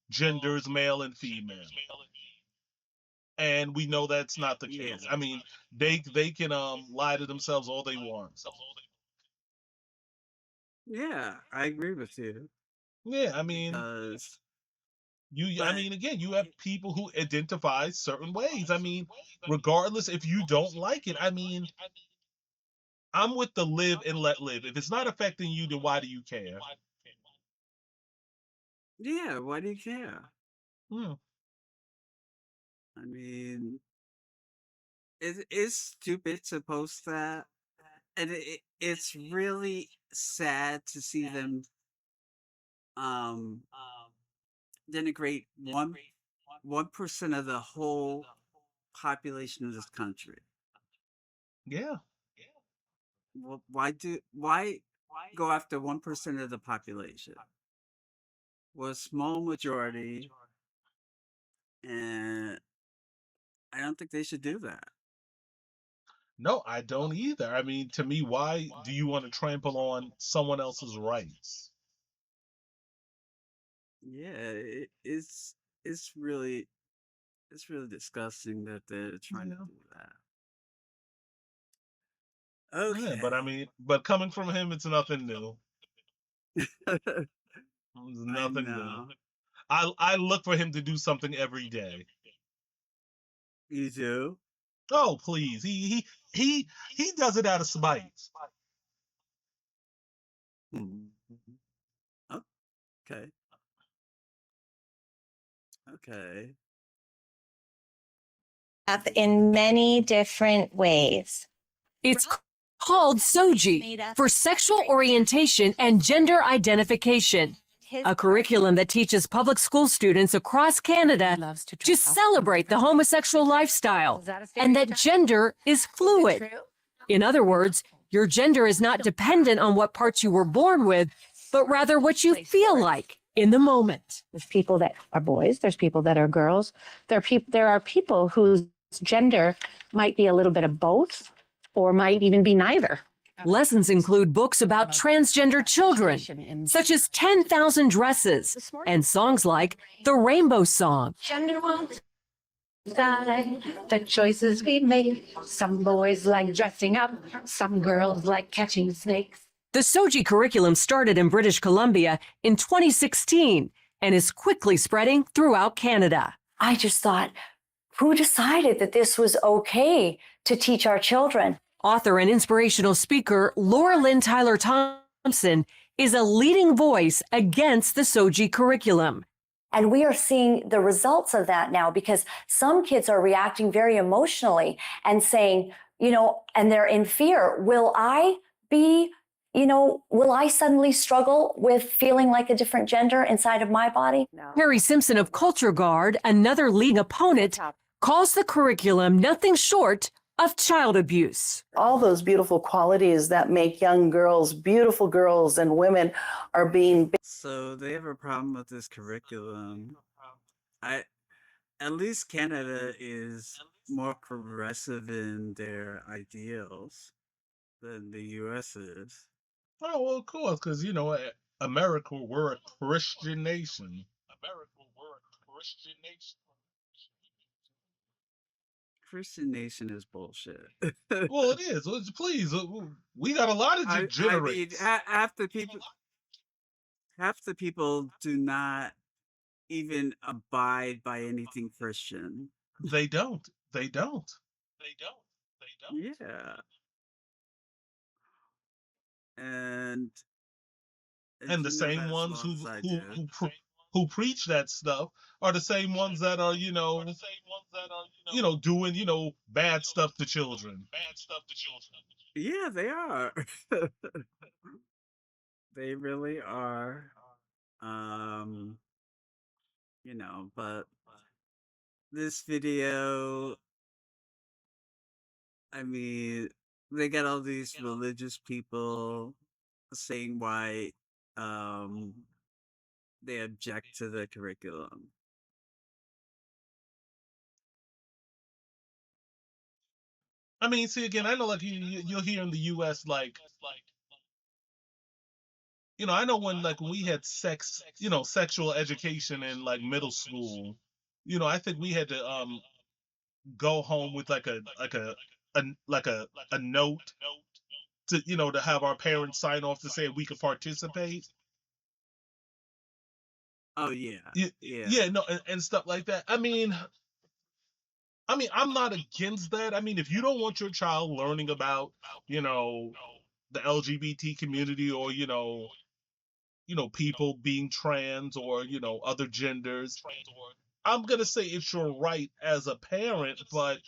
genders, male and female. And we know that's not the case. Yeah. I mean, they can lie to themselves all they want. Yeah, I agree with you. Yeah, I mean, Because I mean, again, you have people who identify certain ways. I mean, regardless if you don't like it, I mean, I'm with the live and let live. If it's not affecting you, then why do you care? yeah, why do you care? Hmm. I mean, it's stupid to post that, and it's really sad to see them um denigrate 1% of the whole population of this country. Yeah. Well, why go after 1% of the population? Well, a small majority, and I don't think they should do that. No, I don't either. I mean, to me, why do you want to trample on someone else's rights? Yeah, it's really disgusting that they're trying to Yeah. do that. Yeah, but I Okay. mean, but coming from him, it's nothing new. It's I nothing new. know. I look for him to do something every day. You do? Oh, please. He does it out of spite. Mhm. Okay. Okay. In many different ways. It's called SOGI for sexual orientation and gender identification, a curriculum that teaches public school students across Canada to celebrate the homosexual lifestyle and that gender is fluid. In other words, your gender is not dependent on what parts you were born with, but rather what you feel like in the moment. There's people that are boys, there's people that are girls, there are people whose gender might be a little bit of both or might even be neither. Lessons include books about transgender children, such as 10,000 Dresses, and songs like The Rainbow Song. Gender won't decide the choices we make. Some boys like dressing up, some girls like catching snakes. The SOGI curriculum started in British Columbia in 2016 and is quickly spreading throughout Canada. I just thought, who decided that this was okay to teach our children? Author and inspirational speaker Laura Lynn Tyler Thompson is a leading voice against the SOGI curriculum. And we are seeing the results of that now because some kids are reacting very emotionally and saying, and they're in fear. Will I suddenly struggle with feeling like a different gender inside of my body? No. Harry Simpson of Culture Guard, another leading opponent, calls the curriculum nothing short of child abuse. All those beautiful qualities that make young girls, beautiful girls and women are being. So they have a problem with this curriculum. At least Canada is more progressive in their ideals than the US is. Oh, well, of course, because, America, we're a Christian nation. Christian nation is bullshit. Well, it is. Please, we got a lot of I mean, degenerates. half the people do not even abide by anything Christian. They don't. Yeah. And And the you know same that as ones well as I do. who preach that stuff are the same ones that are, doing, bad stuff to children. Yeah, they are. They really are. But this video, I mean, they got all these religious people saying why they object to the curriculum. I mean, see, again, I know, like, you'll hear in the U.S., like, I know when, like, we had sexual education in, like, middle school, I think we had to go home with like a note to to have our parents sign off to say we could participate. Oh yeah, Yeah, yeah, yeah, no, and stuff like that. I mean, I'm not against that. I mean, if you don't want your child learning about, the LGBT community, or people being trans, or other genders, I'm gonna say it's your right as a parent, but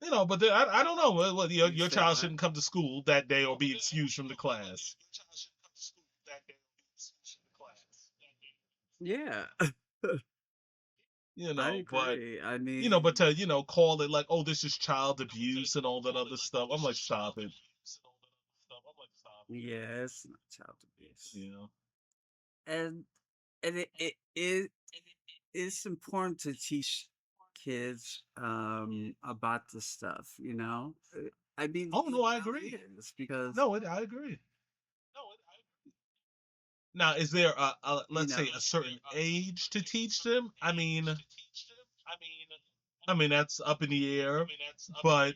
but then, I don't know. Well, you your said child what? shouldn't come to school that day or be excused from the class. Yeah, I But agree. I but mean, to call it like, oh, this is child abuse and all that other stuff. I'm like, stop it. yeah, it's not child abuse, You know. and it it's important to teach kids about this stuff. I mean, Oh no, it I really agree. is because No, I agree. Now, is there you let's know. say a certain age to teach them? I mean that's up in the air, but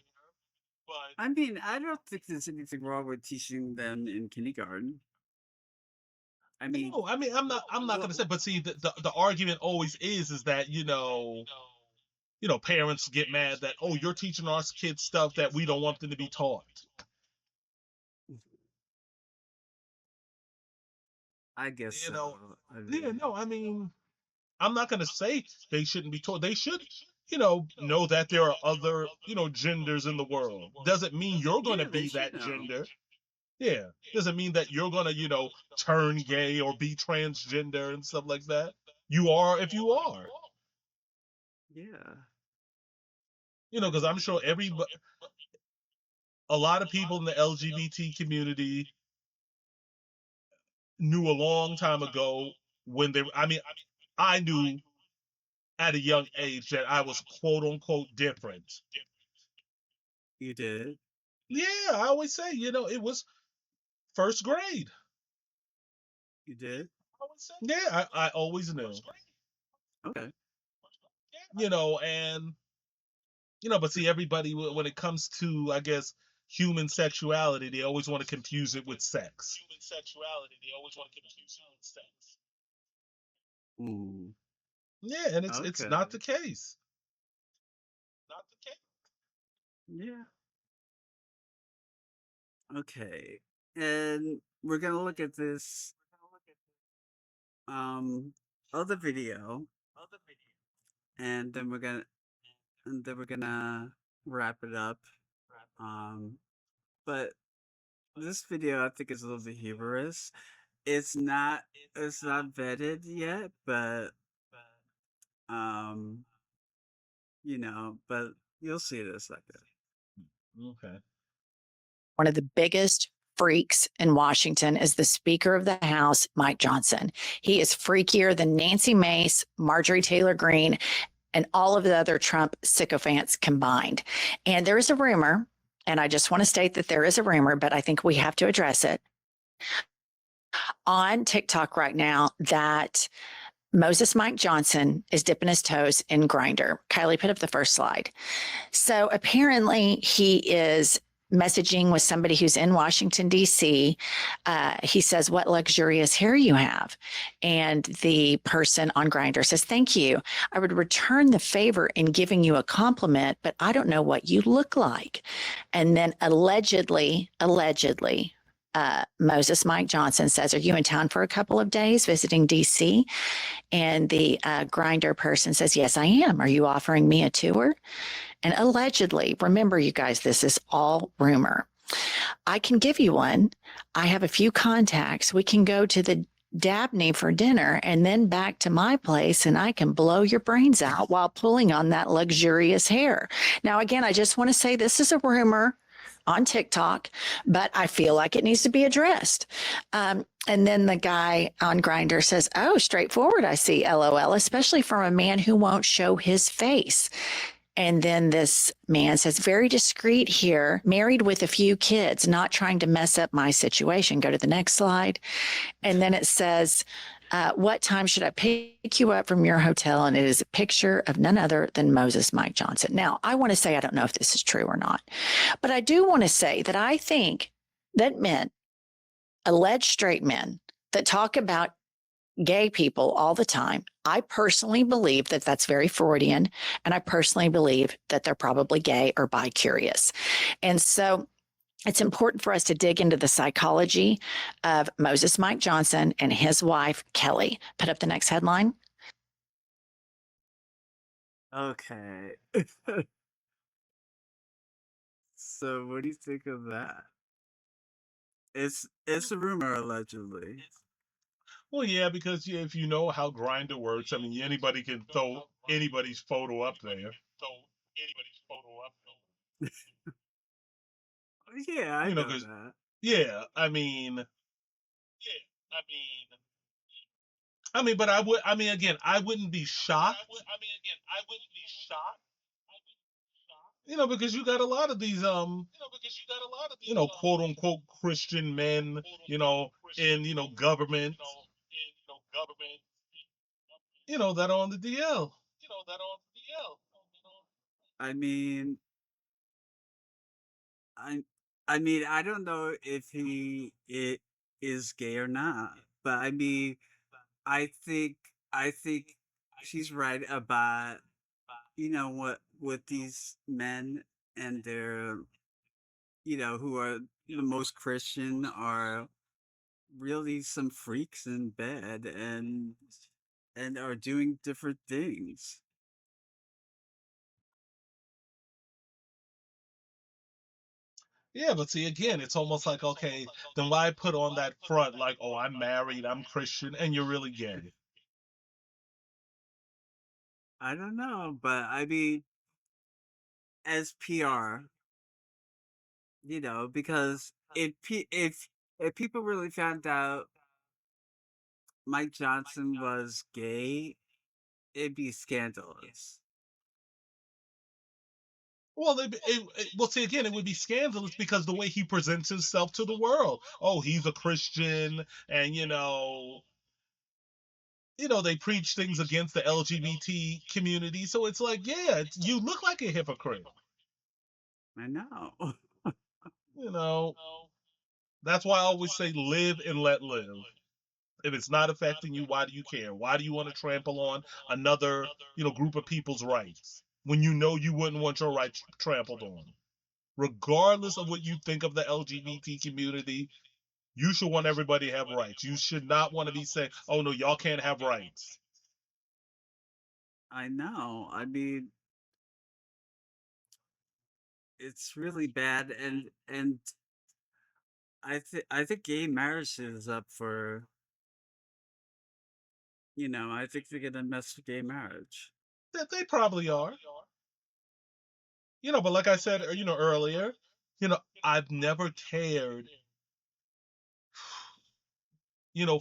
I mean, I don't think there's anything wrong with teaching them in kindergarten. I mean, no, I mean I'm not what, gonna say. But see, the argument always is that parents get mad that, oh, you're teaching our kids stuff that we don't want them to be taught. I guess You so. know, I yeah, mean, no, I mean, I'm not going to say they shouldn't be taught. They should, know that there are other, genders in the world. Doesn't mean you're going to yeah, they be should that know. gender. Yeah. Doesn't mean that you're going to, turn gay or be transgender and stuff like that. You are if you are. Yeah, Because I'm sure a lot of people in the LGBT community knew a long time ago when I knew at a young age that I was quote unquote different. you did. Yeah, I always say, it was first grade. You did. Yeah, I always knew. Okay. And but see, everybody when it comes to, I guess, human sexuality, they always want to confuse it with sex. Ooh. Yeah, and it's Okay. not the case. Yeah. Okay. And we're gonna look at this um other video, and then we're gonna wrap it up. Um, but this video I think is a little bit humorous. It's not vetted yet, but Um, but you'll see it in a second. Okay. One of the biggest freaks in Washington is the Speaker of the House, Mike Johnson. He is freakier than Nancy Mace, Marjorie Taylor Greene, and all of the other Trump sycophants combined. And there is a rumor, and I just want to state that there is a rumor, but I think we have to address it on TikTok right now that Moses Mike Johnson is dipping his toes in Grindr. Kylie, put up the first slide. So apparently he is messaging with somebody who's in Washington, D.C. He says, "What luxurious hair you have." And the person on Grindr says, "Thank you. I would return the favor in giving you a compliment, but I don't know what you look like." And then allegedly, Moses Mike Johnson says, "Are you in town for a couple of days visiting DC?" And the Grindr person says, "Yes, I am. Are you offering me a tour?" And allegedly, remember, you guys, this is all rumor. "I can give you one. I have a few contacts. We can go to the Dabney for dinner and then back to my place, and I can blow your brains out while pulling on that luxurious hair." Now, again, I just want to say this is a rumor on TikTok, but I feel like it needs to be addressed. And then the guy on Grindr says, "Oh, straightforward, I see, LOL, especially from a man who won't show his face." And then this man says, "Very discreet here, married with a few kids, not trying to mess up my situation." Go to the next slide. And then it says, "What time should I pick you up from your hotel?" And it is a picture of none other than Moses Mike Johnson. Now, I want to say, I don't know if this is true or not, but I do want to say that I think that men, alleged straight men that talk about gay people all the time, I personally believe that that's very Freudian. And I personally believe that they're probably gay or bi-curious. And so it's important for us to dig into the psychology of Moses Mike Johnson and his wife, Kelly. Put up the next headline. Okay. So what do you think of that? It's a rumor, allegedly. Well, yeah, because if you know how Grindr works, I mean, anybody can throw anybody's photo up there. Yeah, I You know, know because that. yeah, I mean, but I would, I mean, again, I wouldn't be shocked. Because you got a lot of these, quote unquote Christian men, in government, that are on the DL. I mean, I I don't know if it is gay or not, but I think she's right about what with these men and their who are the most Christian are really some freaks in bed and are doing different things. Yeah, but see, again, it's almost like, okay, then why put on that front like, oh, I'm married, I'm Christian, and you're really gay? I don't know, but as PR, because if people really found out Mike Johnson was gay, it'd be scandalous. Well, well, see, again, it would be scandalous because the way he presents himself to the world. Oh, he's a Christian, and they preach things against the LGBT community. So it's like, yeah, you look like a hypocrite. I know. You know, that's why I always say live and let live. If it's not affecting you, why do you care? Why do you want to trample on another, group of people's rights when you know you wouldn't want your rights trampled on? Regardless of what you think of the LGBT community, you should want everybody to have rights. You should not want to be saying, "Oh no, y'all can't have rights." I know. It's really bad, and I think gay marriage is up for. I think they're gonna mess with gay marriage. That they probably are. But like I said, earlier, I've never cared,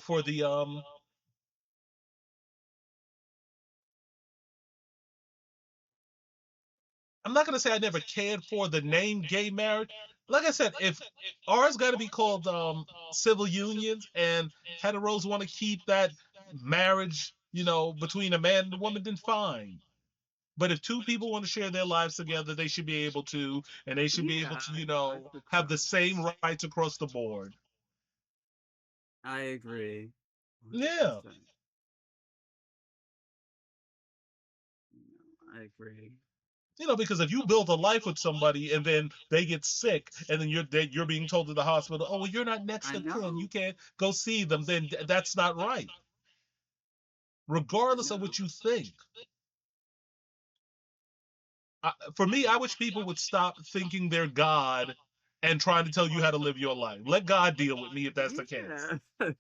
for the I'm not gonna say I never cared for the name gay marriage. Like I said, if ours got to be called civil unions, and heteros want to keep that marriage, between a man and a woman, then fine. But if two people want to share their lives together, they should be able to, and they should be able to, I think have the so. same rights across the board. I agree. Yeah. 100%. I agree. Because if you build a life with somebody and then they get sick and then you're being told to the hospital, oh well, you're not next I of kin, you know. can't go see them, then that's not right. I Regardless of know. what you think. For me, I wish people would stop thinking they're God and trying to tell you how to live your life. Let God deal with me if that's the case.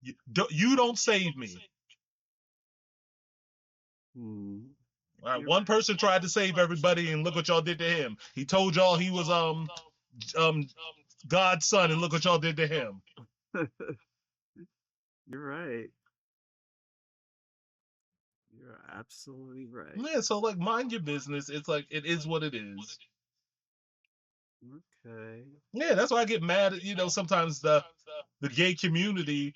Yeah. You don't save me. Hmm. All right, You're one right. person tried to save everybody, and look what y'all did to him. He told y'all he was um God's son, and look what y'all did to him. You're right. You're absolutely right. Yeah, so like mind your business. It's like it is what it is. Okay. Yeah, that's why I get mad at, sometimes the gay community,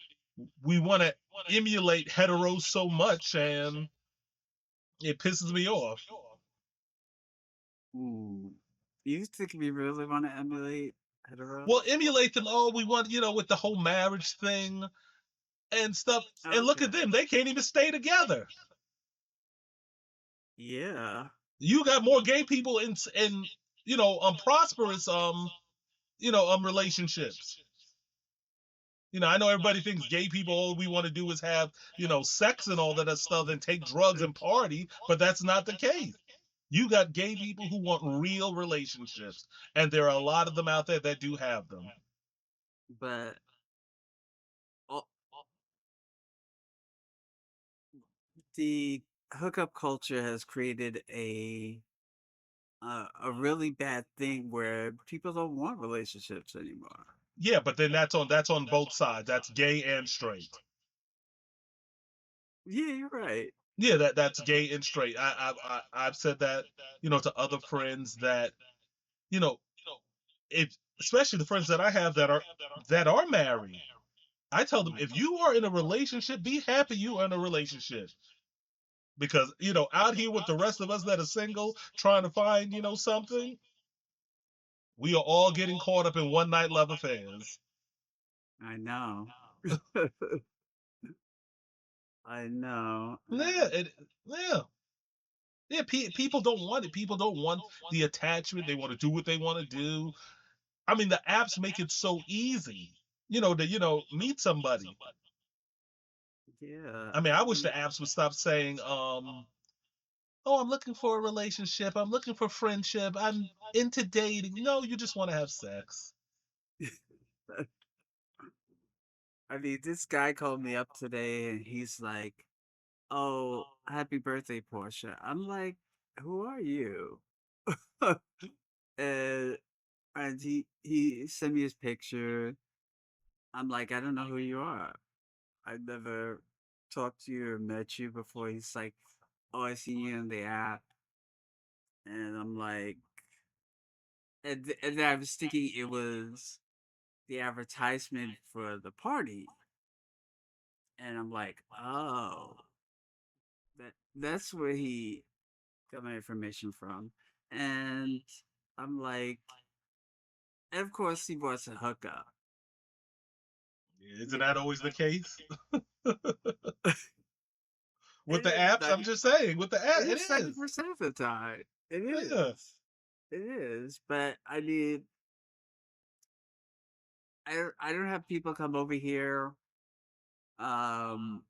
we want to emulate heteros so much, and it pisses me off. Ooh. You think we really want to emulate heteros? Well, emulate them. Oh, we want, with the whole marriage thing and stuff. And look at Okay. them; they can't even stay together. Yeah. You got more gay people in prosperous relationships. I know everybody thinks gay people, all we want to do is have, sex and all that stuff and take drugs and party, but that's not the case. You got gay people who want real relationships, and there are a lot of them out there that do have them. But oh, the hookup culture has created a really bad thing where people don't want relationships anymore. Yeah, but then that's on both sides. That's gay and straight. Yeah, you're right. Yeah, that's gay and straight. I've said that, to other friends that, you know, if especially the friends that I have that are married. I tell them, if you are in a relationship, be happy you are in a relationship. Because, out here with the rest of us that are single, trying to find, something, we are all getting caught up in one night love affairs. I know. I know. Yeah, yeah. Yeah, people don't want it. People don't want the attachment. They want to do what they want to do. I mean, the apps make it so easy, to meet somebody. Yeah. I mean, I wish the apps would stop saying, "Oh, I'm looking for a relationship. I'm looking for friendship. I'm into dating." No, you just want to have sex. I mean, this guy called me up today and he's like, "Oh, happy birthday, Porsha." I'm like, "Who are you?" and and he sent me his picture. I'm like, "I don't know who you are. I've never talked to you or met you before." He's like, "Oh, I see you in the app." And I'm like, and then I was thinking it was the advertisement for the party. And I'm like, "Oh, that's where he got my information from." And I'm like, and of course he wants to hook up. Isn't that always the case with It the is apps? I'm 90, just saying, with the app, it it is is. 90% of the time. It Yeah. is. It is. But I mean, I don't have people come over here, um,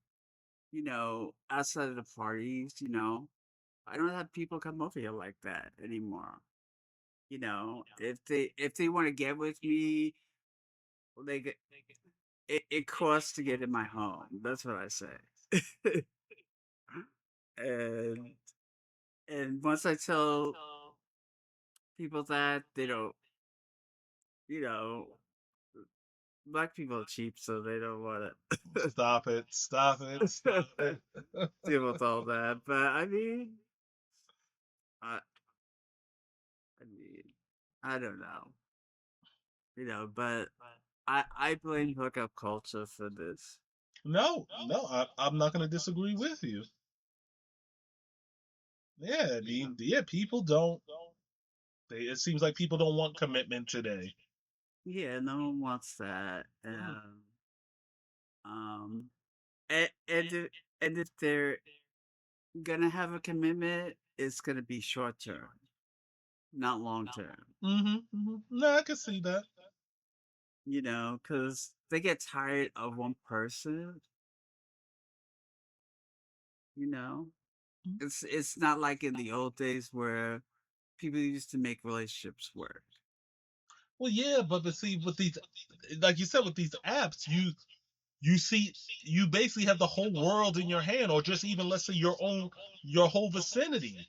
outside of the parties. I don't have people come over here like that anymore. If they want to get with me, well, it costs to get in my home. That's what I say. and once I tell people that, they don't, you know, black people are cheap, so they don't want to Stop it. Stop it. Stop it. deal with all that. But I mean, I, I mean, I don't know, but I blame hookup culture for this. No, no, I'm not going to disagree with you. Yeah, I mean, yeah, people don't. It seems like people don't want commitment today. Yeah, no one wants that, um, and if they're gonna have a commitment, it's gonna be short term, not long term. No, I can see that. Because they get tired of one person. You know, Mhm. it's not like in the old days where people used to make relationships work. Well, yeah, but see, with these, like you said, with these apps, you see, you basically have the whole world in your hand, or just even let's say your whole vicinity.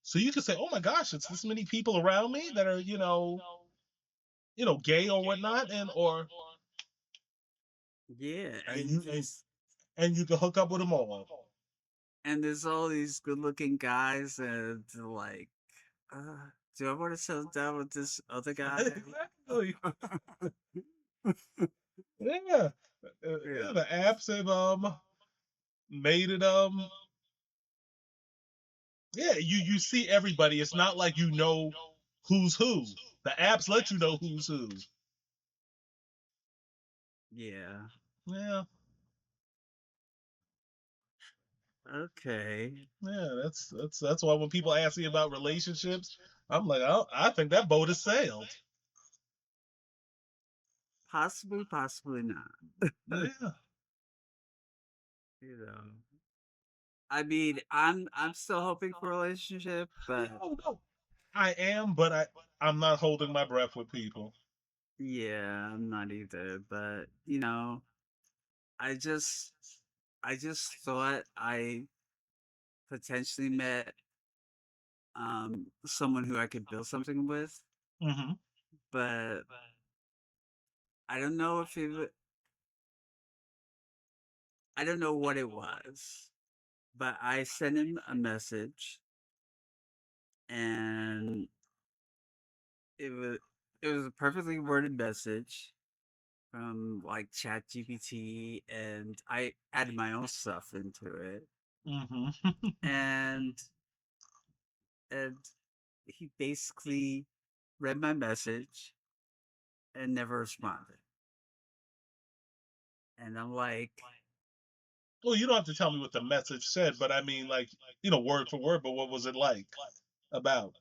So you can say, oh my gosh, it's this many people around me that are, gay or whatnot, Yeah, and you can hook up with them all. and there's all these good-looking guys, and they're like, do I want to settle down with this other guy? Exactly. Yeah. Yeah. The apps have made it yeah, you see everybody. It's not like you know who's who. The apps let you know who's who. Yeah. Yeah, Okay. yeah. That's why when people ask me about relationships, I'm like, oh, I think that boat has sailed. Possibly, possibly not. Yeah. You know. I mean, I'm still hoping for a relationship, but Oh no, I am, but I'm not holding my breath with people. yeah, I'm not either. But I just I just thought I potentially met someone who I could build something with, Hmm. but I don't know if I don't know what it was. But I sent him a message, and it was a perfectly worded message from like Chat GPT, and I added my own stuff into it, Hmm. and and he basically read my message and never responded. And I'm like, Well, you don't have to tell me what the message said, but I mean, like, word for word. But what was it like about?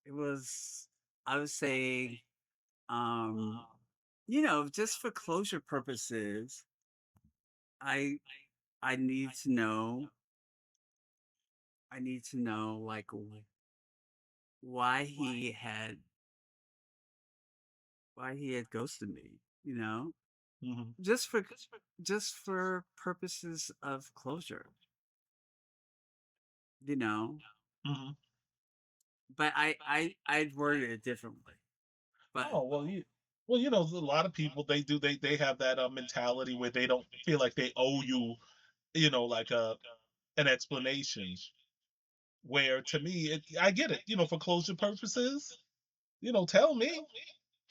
it was, I was saying, um, just for closure purposes, I I need to know, like why he had ghosted me, Hmm. just for purposes of closure, you know. Hmm. But I'd worded it differently. But Oh well, a lot of people they have that mentality where they don't feel like they owe you, like an explanation. Where to me, I get it, for closure purposes, tell me.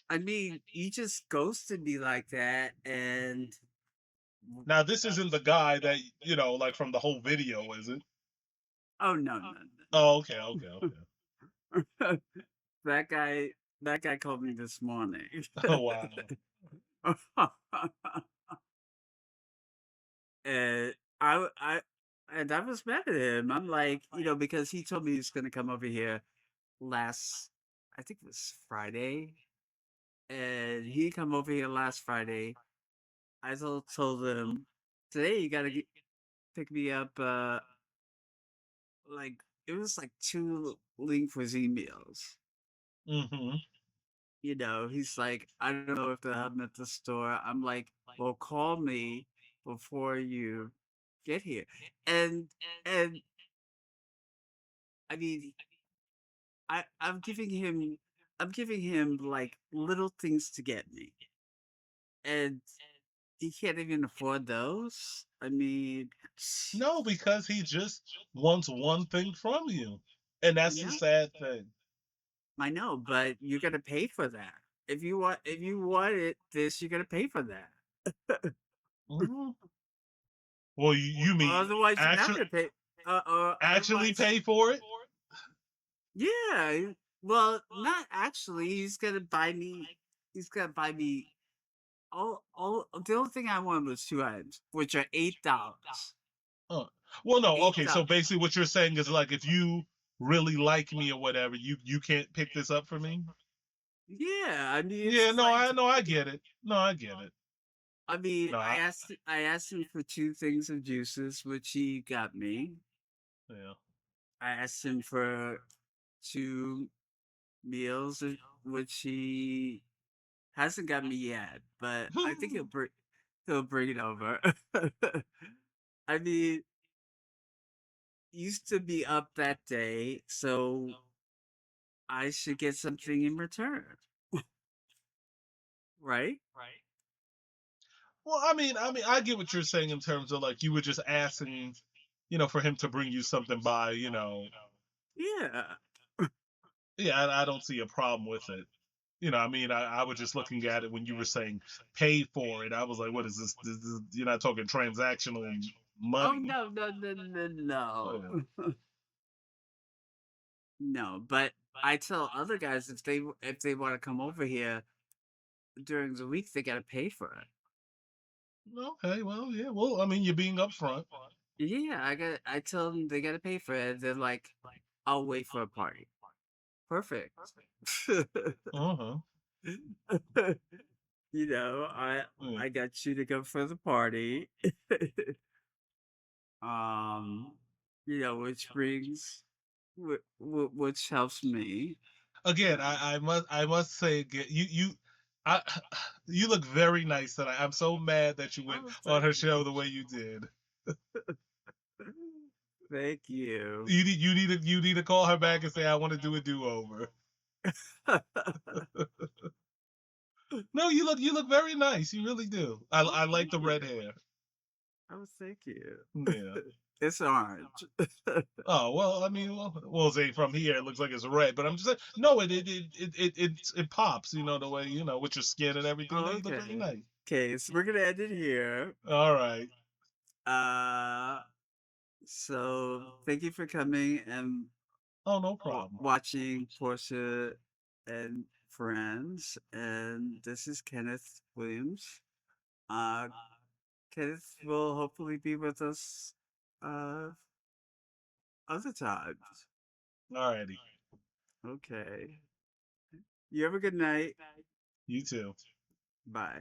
I mean, you just ghosted me like that, and Now this isn't the guy that like from the whole video, is it? oh no, no, Oh, okay, okay, no. okay. that guy that guy called me this morning. Oh wow. And I and I was mad at him. I'm like, because he told me he's gonna come over here last, I think it was Friday, and he come over here last Friday. I told him today you gotta pick me up. Like it was like two lengthwise emails. Hmm. He's like, I don't know if they'll have them at the store. I'm like, well, call me before you get here. And I mean, I'm giving him like little things to get me, and he can't even afford those. I mean, No, because he just wants one thing from you. And I that's the know, sad thing. I know, but you're gonna pay for that. If you want this, you're gonna pay for that. Mhm. Well, you Or mean otherwise, you're not actually gonna pay. Or actually otherwise, pay for it? yeah. Well, not actually. He's gonna buy me. All. The only thing I wanted was 2 items, which are $8. Uh, well, no. Eight Okay, so dollars. basically, what you're saying is like if you really like me or whatever, you can't pick this up for me. Yeah, I mean, it's Yeah, just like no, I get it. No, I get it. I mean, No, I asked him for 2 things of juices, which he got me. yeah. I asked him for 2 meals, which he hasn't got me yet, but I think he'll bring it over. I mean, used to be up that day, so I should get something in return, right? Well, I get what you're saying in terms of like you were just asking, for him to bring you something by, Yeah. yeah, I don't see a problem with it. I was just looking at it when you were saying pay for it. I was like, what is this? You're not talking transactional Oh money. no, no, no, no, Oh, no. yeah. No, but I tell other guys if they want to come over here during the week, they gotta pay for it. Okay, well, yeah. Well, you're being upfront. Yeah, I tell them they gotta pay for it. They're like, I'll wait for a party. Perfect. Uh-huh. I Yeah. I got you to go for the party. um, which brings, which helps me. Again, I must say again, I you look very nice tonight. I'm so mad that you went Oh, on thank her show you. the way you did. Thank you. You need to call her back and say I want to do a do-over. No, you look very nice. You really do. Oh, I like thank the red you. hair. Oh, thank you. Yeah. It's orange. Oh well, well, say from here it looks like it's red, but I'm just saying, no, it pops, the way with your skin and everything. No, you look very Okay. nice. Okay, so we're gonna end it here. All right. Uh, so thank you for coming and Oh, no problem. watching Porsha and Friends. And this is Kenneth Williams. Uh, Kenneth will hopefully be with us uh other times. All righty. Okay. You have a good night. You too. Bye.